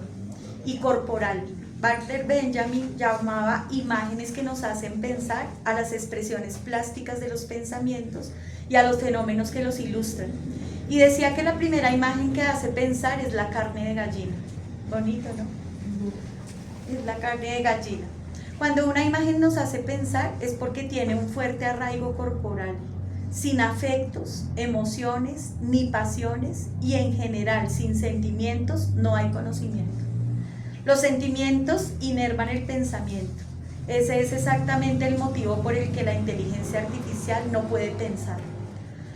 y corporal. Walter Benjamin llamaba imágenes que nos hacen pensar a las expresiones plásticas de los pensamientos y a los fenómenos que los ilustran. Y decía que la primera imagen que hace pensar es la carne de gallina. Bonito, ¿no? Es la carne de gallina. Cuando una imagen nos hace pensar es porque tiene un fuerte arraigo corporal, sin afectos, emociones, ni pasiones, y en general sin sentimientos no hay conocimiento. Los sentimientos inervan el pensamiento. Ese es exactamente el motivo por el que la inteligencia artificial no puede pensar.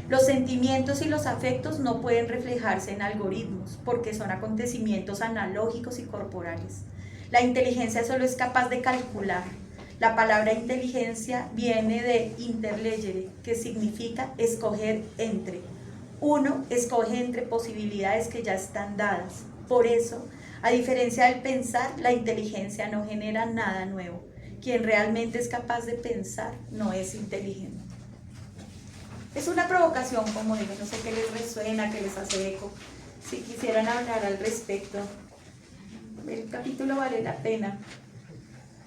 Los sentimientos y los afectos no pueden reflejarse en algoritmos porque son acontecimientos analógicos y corporales. La inteligencia solo es capaz de calcular. La palabra inteligencia viene de interlegere, que significa escoger entre. Uno escoge entre posibilidades que ya están dadas. Por eso, a diferencia del pensar, la inteligencia no genera nada nuevo. Quien realmente es capaz de pensar no es inteligente. Es una provocación, como digo, no sé qué les resuena, qué les hace eco. Si quisieran hablar al respecto, el capítulo vale la pena.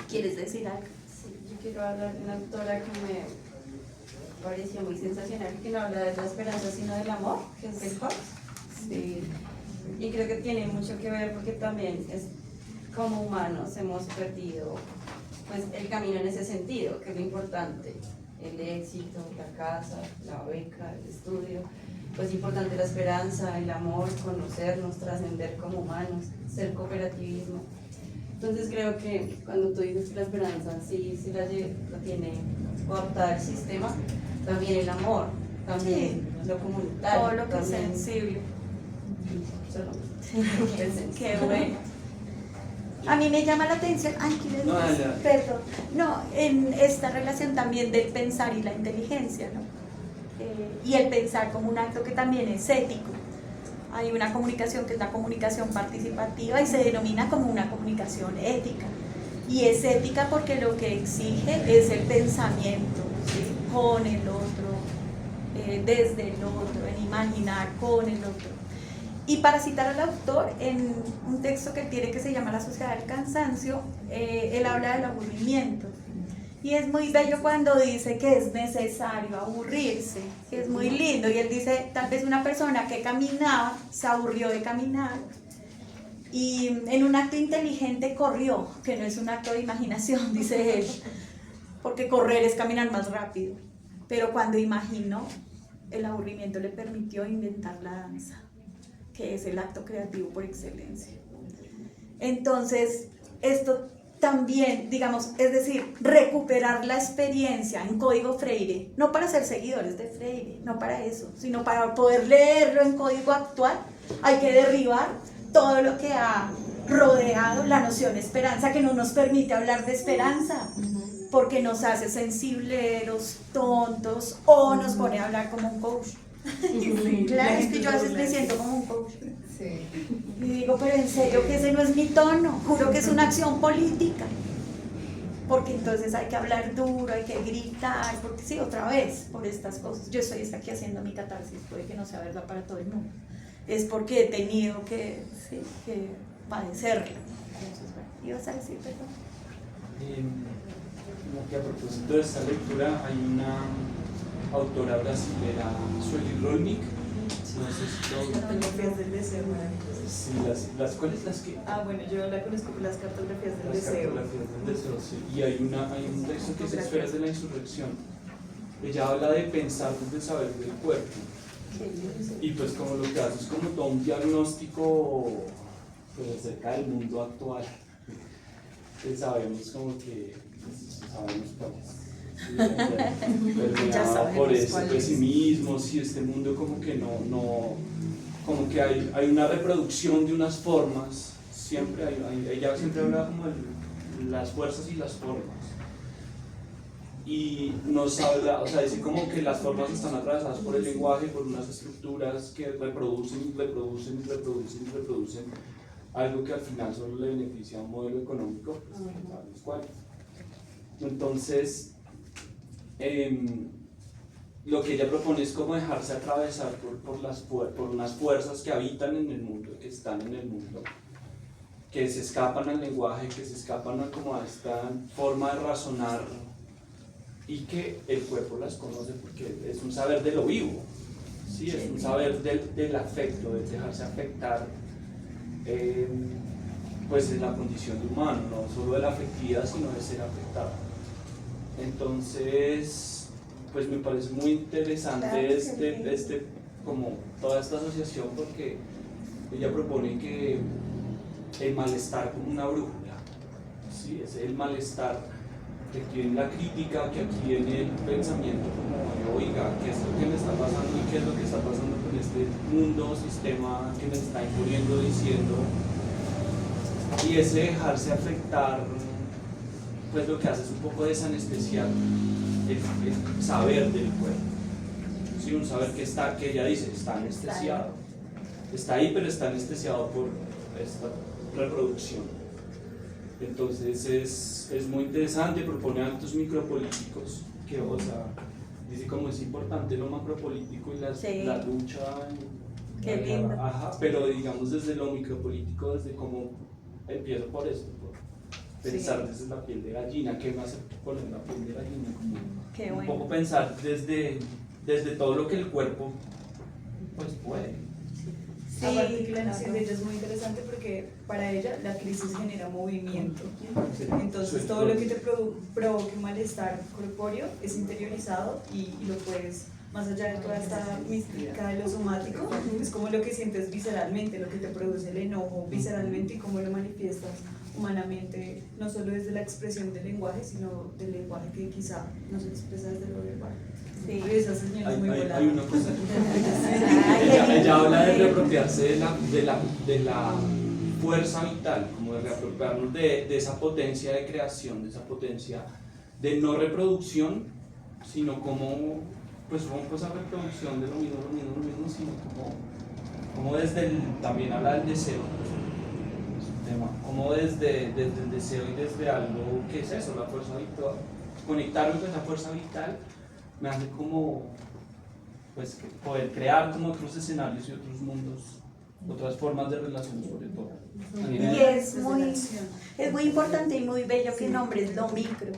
¿Quieres decir algo? Sí, yo quiero hablar de una autora que me pareció muy sensacional, que no habla de la esperanza sino del amor, que es Bell Hooks. Sí. Y creo que tiene mucho que ver porque también es como humanos hemos perdido pues el camino en ese sentido, que es lo importante, el éxito, la casa, la beca, el estudio, pues importante la esperanza, el amor, conocernos, trascender como humanos, ser cooperativismo. Entonces creo que cuando tú dices que la esperanza sí la tiene cooptada el sistema, también el amor, también lo comunitario, todo lo que también es sensible. Solo. Qué bueno. A mí me llama la atención, perdón, en esta relación también del pensar y la inteligencia, ¿no? Y el pensar como un acto que también es ético. Hay una comunicación que es la comunicación participativa y se denomina como una comunicación ética. Y es ética porque lo que exige es el pensamiento, ¿sí? Con el otro, desde el otro, en imaginar con el otro. Y para citar al autor, en un texto que tiene que se llama La sociedad del cansancio, él habla del aburrimiento. Y es muy bello cuando dice que es necesario aburrirse, que es muy lindo. Y él dice, tal vez una persona que caminaba, se aburrió de caminar, y en un acto inteligente corrió, que no es un acto de imaginación, dice él, porque correr es caminar más rápido. Pero cuando imaginó, el aburrimiento le permitió inventar la danza, que es el acto creativo por excelencia. Entonces, esto también, digamos, es decir, recuperar la experiencia en código Freire, no para ser seguidores de Freire, no para eso, sino para poder leerlo en código actual, hay que derribar todo lo que ha rodeado la noción de esperanza, que no nos permite hablar de esperanza, porque nos hace sensibleros, tontos, o nos pone a hablar como un coach. Claro, es que yo a veces me siento como un coach. Sí. Y digo, pero en serio que ese no es mi tono, juro que es una acción política. Porque entonces hay que hablar duro, hay que gritar, porque sí, otra vez, por estas cosas. Yo estoy aquí haciendo mi catarsis, puede que no sea verdad para todo el mundo. Es porque he tenido que padecerlo. Entonces, bueno, ¿ibas a decir, perdón? Como que a propósito de esta lectura hay una autora brasilera, Sueli Rolnik, No sé si lo... Cartografías del deseo, Sí, ¿cuáles las que? bueno, yo la conozco por las cartografías del Las deseo. cartografías del deseo, sí. Y hay un texto que es Esferas de la Insurrección. Ella habla de pensar desde el saber del cuerpo. Y pues como lo que hace es como todo un diagnóstico pues, acerca del mundo actual. Que sabemos como que sabemos cuál es. Permeado por ese pesimismo, sí, este mundo como que no como que hay una reproducción de unas formas, siempre ella siempre habla como de las fuerzas y las formas. Y nos habla, o sea, dice como que las formas están atravesadas por el lenguaje, por unas estructuras que reproducen algo que al final solo le beneficia a un modelo económico, pues, ¿sabes cuál? Entonces, lo que ella propone es como dejarse atravesar por unas fuerzas que habitan en el mundo, que están en el mundo, que se escapan al lenguaje, que se escapan a esta forma de razonar, y que el cuerpo las conoce porque es un saber de lo vivo, ¿sí? Es un saber del afecto, de dejarse afectar, pues en la condición de humano, no solo de la afectividad, sino de ser afectado. Entonces, pues me parece muy interesante como toda esta asociación, porque ella propone que el malestar como una brújula, ¿sí? Es el malestar que aquí viene la crítica, que aquí viene el pensamiento como, oiga, ¿qué es lo que me está pasando y qué es lo que está pasando con este mundo, sistema que me está imponiendo, diciendo? Y ese dejarse afectar, pues lo que hace es un poco desanestesiar el saber del cuerpo. ¿Sí? Un saber que ella dice, está anestesiado. Está ahí, pero está anestesiado por esta reproducción. Entonces es muy interesante, propone actos micropolíticos, que, o sea, dice como es importante lo macropolítico y la lucha. Qué lindo. Ajá, pero digamos desde lo micropolítico, desde cómo empiezo por eso, por pensar desde la piel de gallina, ¿qué me hace poner la piel de gallina? Qué un bueno. poco pensar desde todo lo que el cuerpo pues puede. Sí, aparte que la noción de ella es muy interesante porque para ella la crisis genera movimiento. Entonces todo lo que te provoque malestar corpóreo es interiorizado y lo puedes, más allá de toda esta mística de lo somático, es como lo que sientes visceralmente, lo que te produce el enojo visceralmente y cómo lo manifiestas humanamente, no solo desde la expresión del lenguaje, sino del lenguaje que quizá no se expresa desde lo verbal. Sí. Esa señora es muy volada. Hay una cosa. ella habla de reapropiarse de la fuerza vital, como de reapropiarnos de esa potencia de creación, de esa potencia de no reproducción, sino como pues esa reproducción de lo mismo, sino como desde también habla del deseo, pues, es un tema, como desde el deseo y desde algo que es eso, la fuerza vital, conectarme con esa fuerza vital me hace como pues poder crear como otros escenarios y otros mundos, otras formas de relación sobre todo. Y es muy importante y muy bello que nombres lo micro,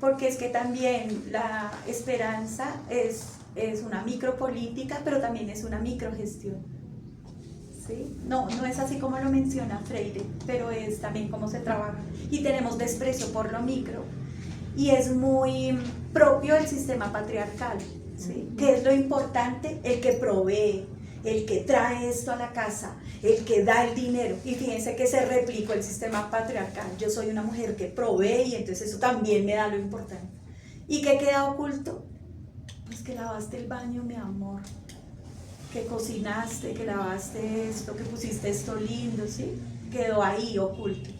porque es que también la esperanza es una micropolítica, pero también es una microgestión. ¿Sí? No es así como lo menciona Freire, pero es también cómo se trabaja. Y tenemos desprecio por lo micro, y es muy propio del sistema patriarcal, ¿sí? Que es lo importante, el que provee, el que trae esto a la casa, el que da el dinero. Y fíjense que se replicó el sistema patriarcal. Yo soy una mujer que provee y entonces eso también me da lo importante. ¿Y qué queda oculto? Pues que lavaste el baño, mi amor, que cocinaste, que lavaste esto, que pusiste esto lindo, ¿sí? Quedó ahí oculto.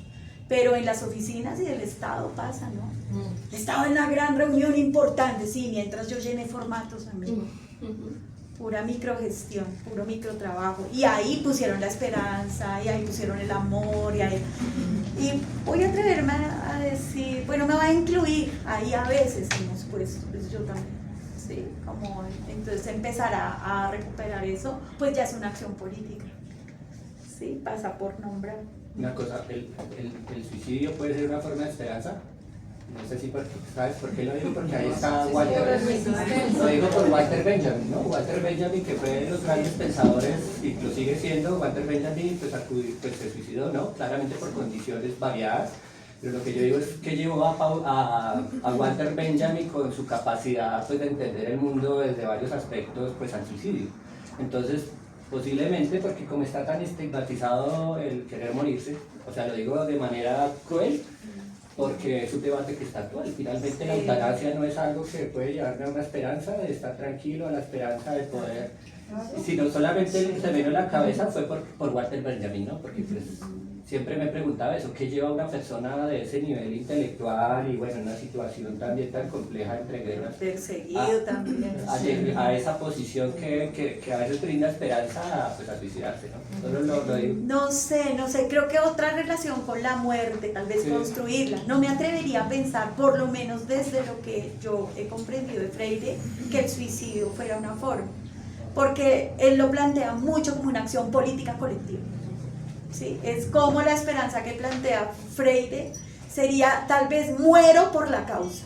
Pero en las oficinas y del Estado pasa, ¿no? Estaba en una gran reunión importante, sí, mientras yo llené formatos a mí. Pura microgestión, puro microtrabajo. Y ahí pusieron la esperanza, y ahí pusieron el amor, y voy a atreverme a decir, bueno, me va a incluir, ahí a veces hemos puesto, pues yo también, ¿sí? Como, entonces empezar a recuperar eso, pues ya es una acción política, ¿sí? Pasa por nombrar. Una cosa, ¿el suicidio puede ser una forma de esperanza? No sé si ¿sabes por qué lo digo? Porque ahí está Walter Benjamin. Lo digo por Walter Benjamin, ¿no? Walter Benjamin, que fue de los grandes pensadores y lo sigue siendo. Walter Benjamin pues se suicidó, ¿no? Claramente por condiciones variadas. Pero lo que yo digo es que llevó a Walter Benjamin con su capacidad pues, de entender el mundo desde varios aspectos pues, al suicidio. Entonces, posiblemente porque como está tan estigmatizado el querer morirse, o sea, lo digo de manera cruel, porque es un debate que está actual. Finalmente la eutanasia no es algo que puede llevarme a una esperanza de estar tranquilo, a la esperanza de poder, sino solamente lo que se me vino a la cabeza fue por Walter Benjamin, ¿no? Porque pues, siempre me preguntaba eso, ¿qué lleva a una persona de ese nivel intelectual y bueno, en una situación también tan compleja entre guerras? Perseguido también. A esa posición que a veces brinda esperanza pues, a suicidarse, ¿no? Solo lo digo. No sé, creo que otra relación con la muerte, tal vez construirla. No me atrevería a pensar, por lo menos desde lo que yo he comprendido de Freire, que el suicidio fuera una forma. Porque él lo plantea mucho como una acción política colectiva. ¿Sí? Es como la esperanza que plantea Freire sería tal vez muero por la causa,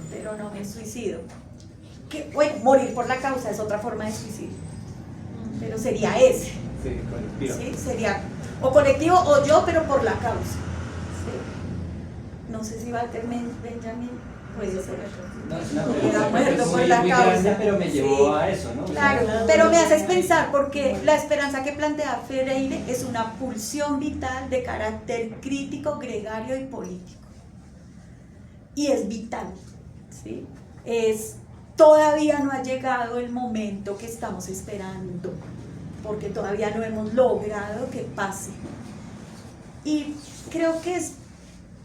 pero no me suicido. Bueno, morir por la causa es otra forma de suicidio, pero sería ese. Sí, colectivo. ¿Sí? Sería o colectivo o yo, pero por la causa. ¿Sí? No sé si Walter Benjamin puede ser. No, es una pregunta muy grande, pero me llevó a eso, ¿no? Claro, pero me haces pensar porque la esperanza que plantea Freire es una pulsión vital de carácter crítico, gregario y político. Y es vital, ¿sí? Todavía no ha llegado el momento que estamos esperando, porque todavía no hemos logrado que pase. Y creo que es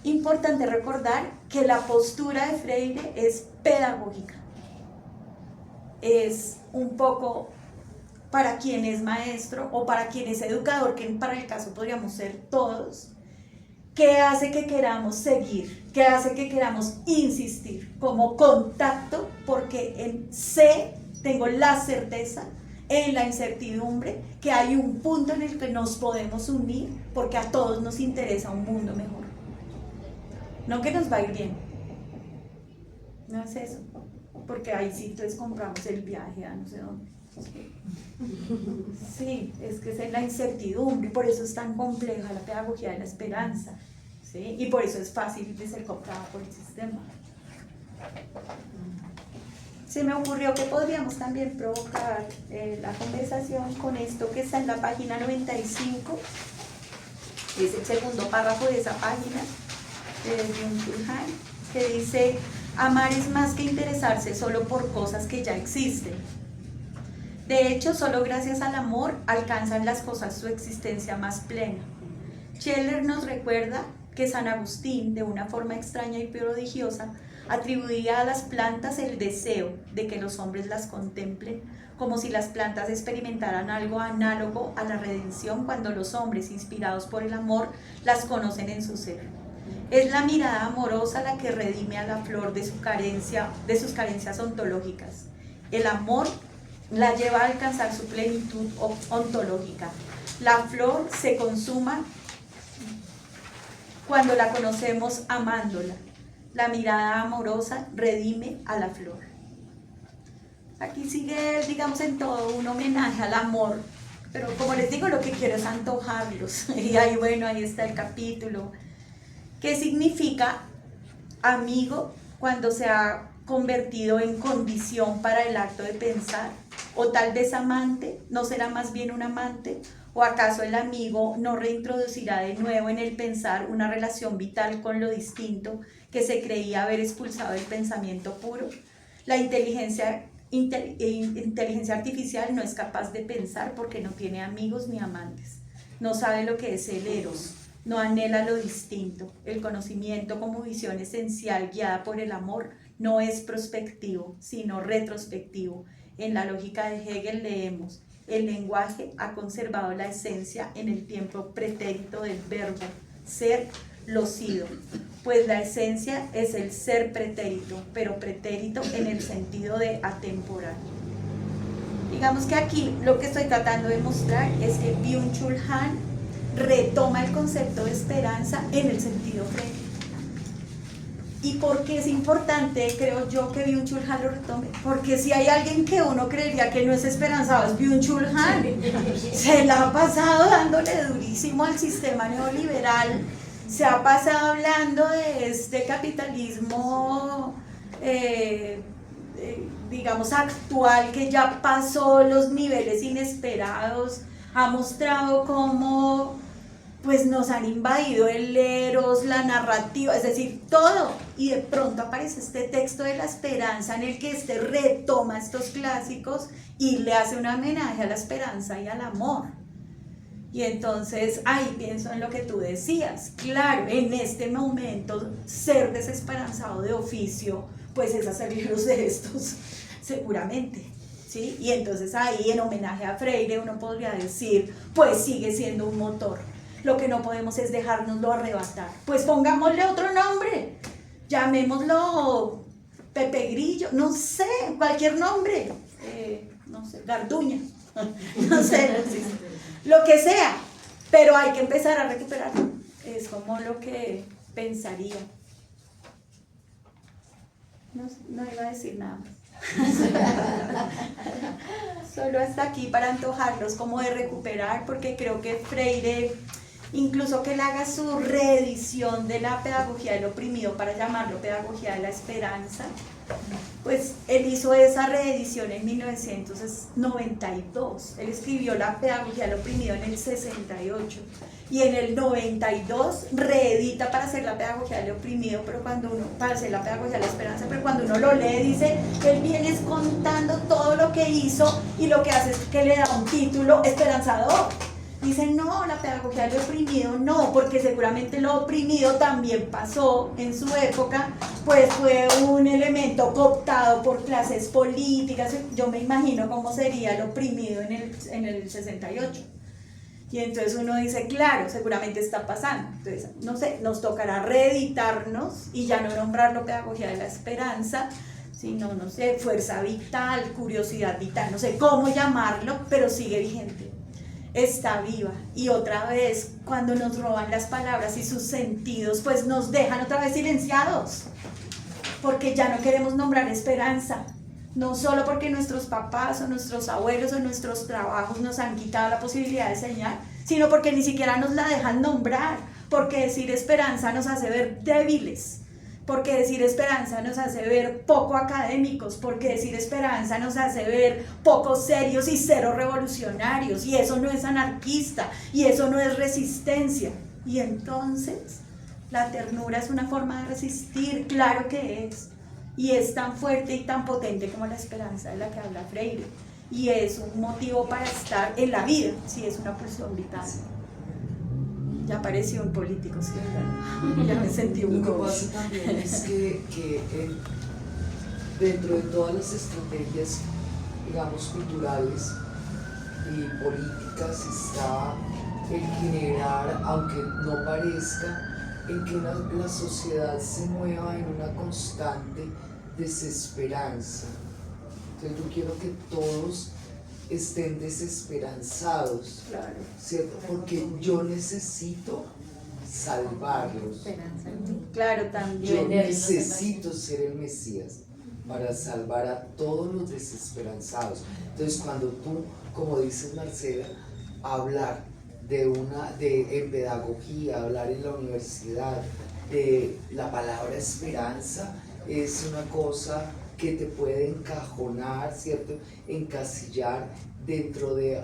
importante recordar que la postura de Freire es pedagógica. Es un poco para quien es maestro o para quien es educador, que para el caso podríamos ser todos, que hace que queramos seguir, que hace que queramos insistir como contacto, porque tengo la certeza en la incertidumbre que hay un punto en el que nos podemos unir porque a todos nos interesa un mundo mejor. No que nos va a ir bien, no es eso, porque ahí sí entonces compramos el viaje a no sé dónde. Sí, es que es en la incertidumbre y por eso es tan compleja la pedagogía de la esperanza, ¿sí? Y por eso es fácil de ser cooptada por el sistema. Se me ocurrió que podríamos también provocar la conversación con esto que está en la página 95, es el segundo párrafo de esa página, de Byung-Chul Han, que dice: amar es más que interesarse solo por cosas que ya existen. De hecho, solo gracias al amor alcanzan las cosas su existencia más plena. Scheller nos recuerda que San Agustín, de una forma extraña y prodigiosa, atribuía a las plantas el deseo de que los hombres las contemplen, como si las plantas experimentaran algo análogo a la redención cuando los hombres, inspirados por el amor, las conocen en su ser. Es la mirada amorosa la que redime a la flor de sus carencias ontológicas. El amor la lleva a alcanzar su plenitud ontológica. La flor se consuma cuando la conocemos amándola. La mirada amorosa redime a la flor. Aquí sigue, digamos, en todo un homenaje al amor, pero como les digo, lo que quiero es antojarlos. Y ahí, bueno, ahí está el capítulo. ¿Qué significa amigo cuando se ha convertido en condición para el acto de pensar? ¿O tal vez amante? ¿No será más bien un amante? ¿O acaso el amigo no reintroducirá de nuevo en el pensar una relación vital con lo distinto que se creía haber expulsado del pensamiento puro? La inteligencia artificial no es capaz de pensar porque no tiene amigos ni amantes. No sabe lo que es el eros. No anhela lo distinto. El conocimiento como visión esencial guiada por el amor no es prospectivo, sino retrospectivo. En la lógica de Hegel leemos: el lenguaje ha conservado la esencia en el tiempo pretérito del verbo ser locido, pues la esencia es el ser pretérito, pero pretérito en el sentido de atemporal. Digamos que aquí lo que estoy tratando de mostrar es que Byung-Chul Han retoma el concepto de esperanza en el sentido frente. ¿Y por qué es importante, creo yo, que Byung-Chul Han lo retome? Porque si hay alguien que uno creería que no es esperanzado, es Byung-Chul Han. Se la ha pasado dándole durísimo al sistema neoliberal, se ha pasado hablando de este capitalismo, digamos, actual, que ya pasó los niveles inesperados, ha mostrado cómo pues nos han invadido el eros, la narrativa, es decir, todo, y de pronto aparece este texto de la esperanza en el que este retoma estos clásicos y le hace un homenaje a la esperanza y al amor. Y entonces ahí pienso en lo que tú decías, claro, en este momento ser desesperanzado de oficio pues es hacer libros de estos, seguramente, ¿sí? Y entonces ahí en homenaje a Freire uno podría decir, pues sigue siendo un motor. Lo que no podemos es dejárnoslo arrebatar. Pues pongámosle otro nombre, llamémoslo Pepe Grillo, no sé, cualquier nombre, no sé, Garduña, no sé, lo que sea, pero hay que empezar a recuperarlo, es como lo que pensaría. No iba a decir nada más. Solo hasta aquí para antojarlos como de recuperar, porque creo que Freire, incluso que él haga su reedición de la pedagogía del oprimido para llamarlo pedagogía de la esperanza, pues él hizo esa reedición en 1992, él escribió la pedagogía del oprimido en el 68 y en el 92 reedita para hacer la pedagogía del oprimido, pero cuando uno, para hacer la pedagogía de la esperanza, pero cuando uno lo lee dice, él viene contando todo lo que hizo y lo que hace es que le da un título esperanzador. Dicen, no, la pedagogía del oprimido no, porque seguramente lo oprimido también pasó en su época, pues fue un elemento cooptado por clases políticas. Yo me imagino cómo sería el oprimido en el 68. Y entonces uno dice, claro, seguramente está pasando. Entonces, no sé, nos tocará reeditarnos y ya no nombrarlo pedagogía de la esperanza, sino, no sé, fuerza vital, curiosidad vital, no sé cómo llamarlo, pero sigue vigente. Está viva, y otra vez cuando nos roban las palabras y sus sentidos, pues nos dejan otra vez silenciados, porque ya no queremos nombrar esperanza, no solo porque nuestros papás o nuestros abuelos o nuestros trabajos nos han quitado la posibilidad de enseñar, sino porque ni siquiera nos la dejan nombrar, porque decir esperanza nos hace ver débiles, porque decir esperanza nos hace ver poco académicos, porque decir esperanza nos hace ver poco serios y cero revolucionarios, y eso no es anarquista, y eso no es resistencia. Y entonces, la ternura es una forma de resistir, claro que es, y es tan fuerte y tan potente como la esperanza de la que habla Freire, y es un motivo para estar en la vida, sí, es una pulsión vital. Ya pareció un político, ¿sí? Ya me sentí un Lo que coach. pasa también es que dentro de todas las estrategias, digamos, culturales y políticas está el generar, aunque no parezca, en que la sociedad se mueva en una constante desesperanza. Entonces yo quiero que todos estén desesperanzados, Claro. ¿cierto? Porque yo necesito salvarlos. Claro, Yo también. necesito ser el Mesías para salvar a todos los desesperanzados. Entonces, cuando tú, como dices Marcela, hablar en pedagogía, hablar en la universidad de la palabra esperanza, es una cosa que te puede encajonar, ¿cierto? Encasillar dentro de,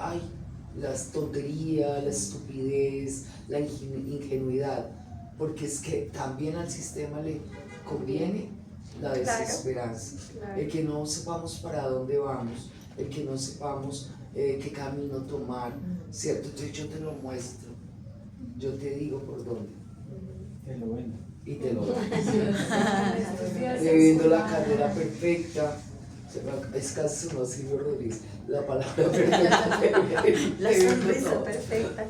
las tonterías, la estupidez, la ingenuidad, porque es que también al sistema le conviene la desesperanza, Claro. el que no sepamos para dónde vamos, el que no sepamos qué camino tomar, ¿cierto? Entonces yo te lo muestro, yo te digo por dónde. Te lo vendo. Y te lo doy. Viviendo la carrera perfecta, es casi como Silvio Rodríguez, la palabra perfecta. La sonrisa perfecta.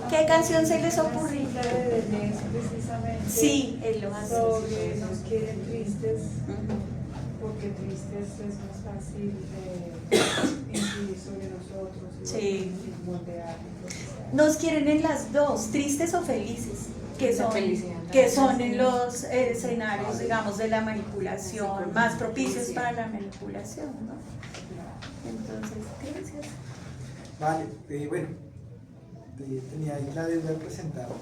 ¿Qué canción se les ocurrió? La de Deleuze, precisamente. Sí, él lo hace. Sobre nos quieren tristes, porque tristes es más fácil incidir sobre nosotros y Sí. moldear. Nos quieren en las dos, tristes o felices. que La son, felicidad. que son en los escenarios, digamos, de la manipulación, más propicios para la manipulación, ¿no? Entonces, gracias. Vale, bueno, tenía ahí la deuda de presentarme,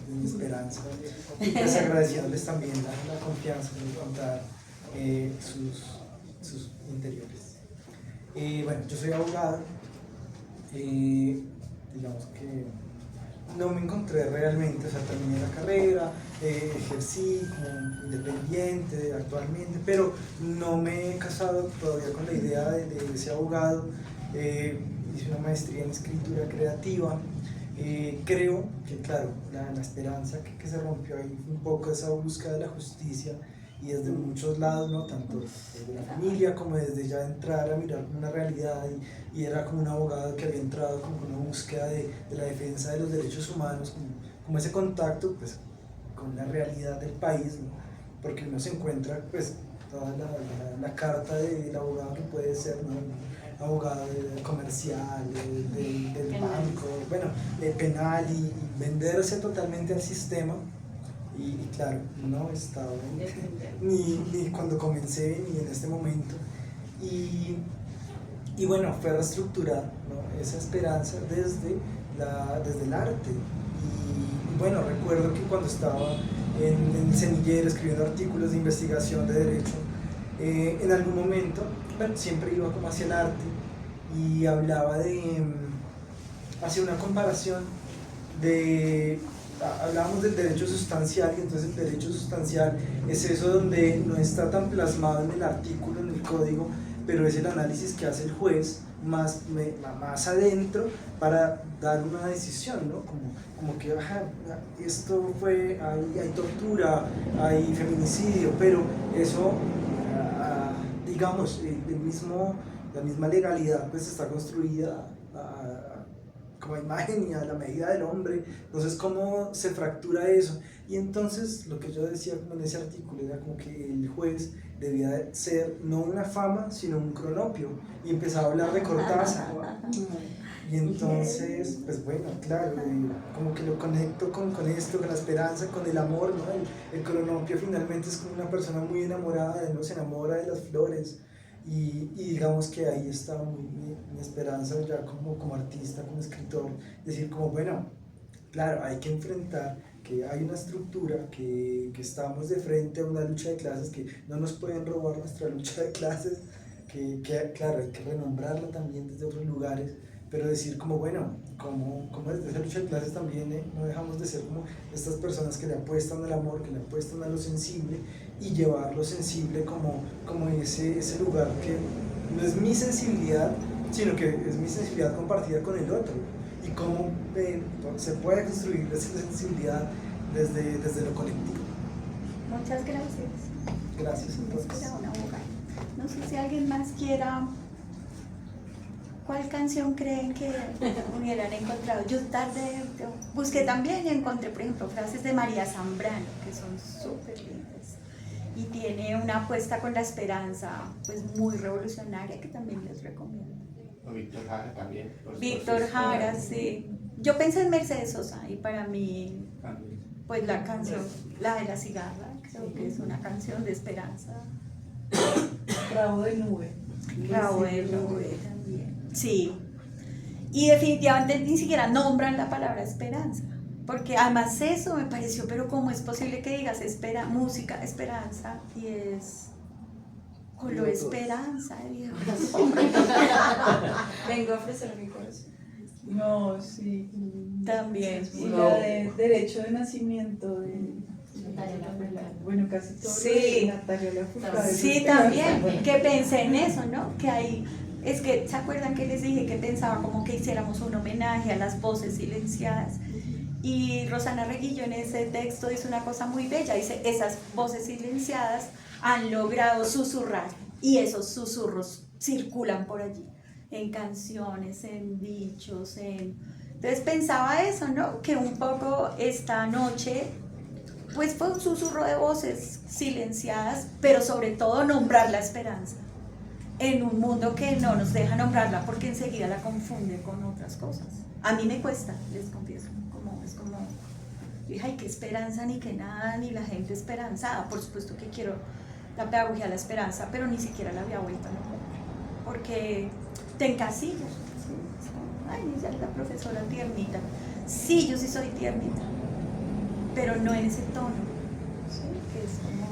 de mi esperanza, y pues agradeciéndoles también la confianza de contar sus interiores. Bueno, yo soy abogado, digamos que no me encontré realmente, o sea, terminé la carrera, ejercí como independiente actualmente, pero no me he casado todavía con la idea de ser abogado. Hice una maestría en escritura creativa. Creo que, claro, la esperanza que se rompió ahí fue un poco esa búsqueda de la justicia, y desde muchos lados, ¿no? Tanto desde la familia como desde ya entrar a mirar una realidad, y era como un abogado que había entrado como con una búsqueda de la defensa de los derechos humanos, como ese contacto pues, con la realidad del país, ¿no? Porque uno se encuentra pues toda la carta del abogado que puede ser, ¿no? Abogado comercial, del banco, bueno, penal, y venderse totalmente al sistema. Y claro, no estaba ni cuando comencé ni en este momento. Y bueno, fue reestructurar, ¿no? Esa esperanza desde el arte. Y bueno, recuerdo que cuando estaba en el semillero escribiendo artículos de investigación de derecho, en algún momento, bueno, siempre iba como hacia el arte y hablaba hacía una comparación hablábamos del derecho sustancial, y entonces el derecho sustancial es eso donde no está tan plasmado en el artículo, en el código, pero es el análisis que hace el juez más adentro para dar una decisión, ¿no? Como que esto fue, hay tortura, hay feminicidio, pero eso, digamos, la misma legalidad pues está construida como imagen y a la medida del hombre. Entonces, ¿cómo se fractura eso? Y entonces lo que yo decía como en ese artículo era como que el juez debía ser no una fama sino un cronopio, y empezaba a hablar de Cortázar. Y entonces, pues bueno, claro, como que lo conecto con esto, con la esperanza, con el amor, ¿no? El cronopio finalmente es como una persona muy enamorada, ¿no? Se enamora de las flores. Y digamos que ahí está mi esperanza ya como artista, como escritor, decir como, bueno, claro, hay que enfrentar que hay una estructura, que estamos de frente a una lucha de clases, que no nos pueden robar nuestra lucha de clases, que claro, hay que renombrarla también desde otros lugares, pero decir como, bueno, como desde esa lucha de clases también no dejamos de ser como estas personas que le apuestan al amor, que le apuestan a lo sensible, y llevar lo sensible como ese lugar que no es mi sensibilidad, sino que es mi sensibilidad compartida con el otro, y cómo se puede construir esa sensibilidad desde lo colectivo. Muchas gracias. Gracias entonces. No sé si alguien más quiera. ¿Cuál canción creen que hubieran encontrado? Yo busqué también y encontré, por ejemplo, frases de María Zambrano, que son súper lindas. Y tiene una apuesta con la esperanza, pues muy revolucionaria, que también les recomiendo. Víctor Jara también. Víctor Jara, sí. Yo pensé en Mercedes Sosa, y para mí, pues la canción, la de la cigarra, creo que es una canción de esperanza. Rabo de nube. Rabo de nube también. Sí, y definitivamente ni siquiera nombran la palabra esperanza, porque además eso me pareció, pero ¿cómo es posible que digas música, esperanza, y es con lo esperanza, viejo? Vengo a ofrecer mi corazón. No, sí. También. Y la de derecho de nacimiento de bueno, casi todo. Sí. De Natalia Lafourcade. Sí, también, que pensé en eso, ¿no? Que hay, es que, ¿se acuerdan que les dije que pensaba como que hiciéramos un homenaje a las voces silenciadas? Y Rosana Reguillo en ese texto dice una cosa muy bella, dice, esas voces silenciadas han logrado susurrar, y esos susurros circulan por allí, en canciones, en dichos, Entonces pensaba eso, ¿no? Que un poco esta noche pues fue un susurro de voces silenciadas, pero sobre todo nombrar la esperanza en un mundo que no nos deja nombrarla porque enseguida la confunde con otras cosas. A mí me cuesta, les confieso, es como Yo dije, ay, qué esperanza, ni que nada, ni la gente esperanzada. Por supuesto que quiero la pedagogía de la esperanza, pero ni siquiera la había vuelto a nombrar, porque te encasillas. ¿Sí? Ay, ella es la profesora tiernita. Sí, yo sí soy tiernita, pero no en ese tono, ¿sí? Que es como,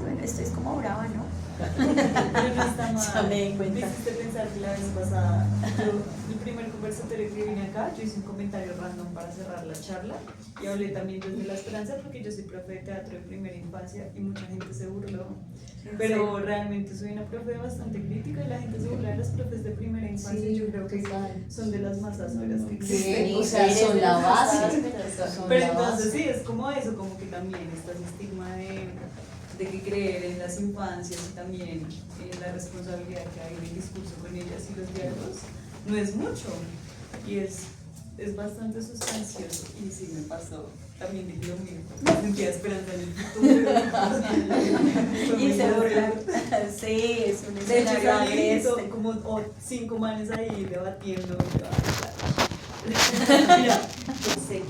bueno, esto es como brava, ¿no? Pero no está mal. Ya me di cuenta. Me hiciste pensar que la vez pasada, el primer conversatorio que vine acá, yo hice un comentario random para cerrar la charla y hablé también desde la esperanza porque yo soy profe de teatro de primera infancia y mucha gente se burló. Pero realmente soy una profe bastante crítica y la gente se burla de los profes de primera infancia y yo creo que son de las más ázoras que existen. O sea, son la base. Pero entonces sí, es como eso, como que también está ese estigma de que creer en las infancias y también en la responsabilidad que hay en el discurso con ellas y los diálogos no es mucho y es bastante sustancioso y sí me pasó también de lo mismo, sentía esperanza en el futuro Y se burlan. Sí, es un de hecho escenario salí agreste. como 5 manes ahí debatiendo. Mira, sí.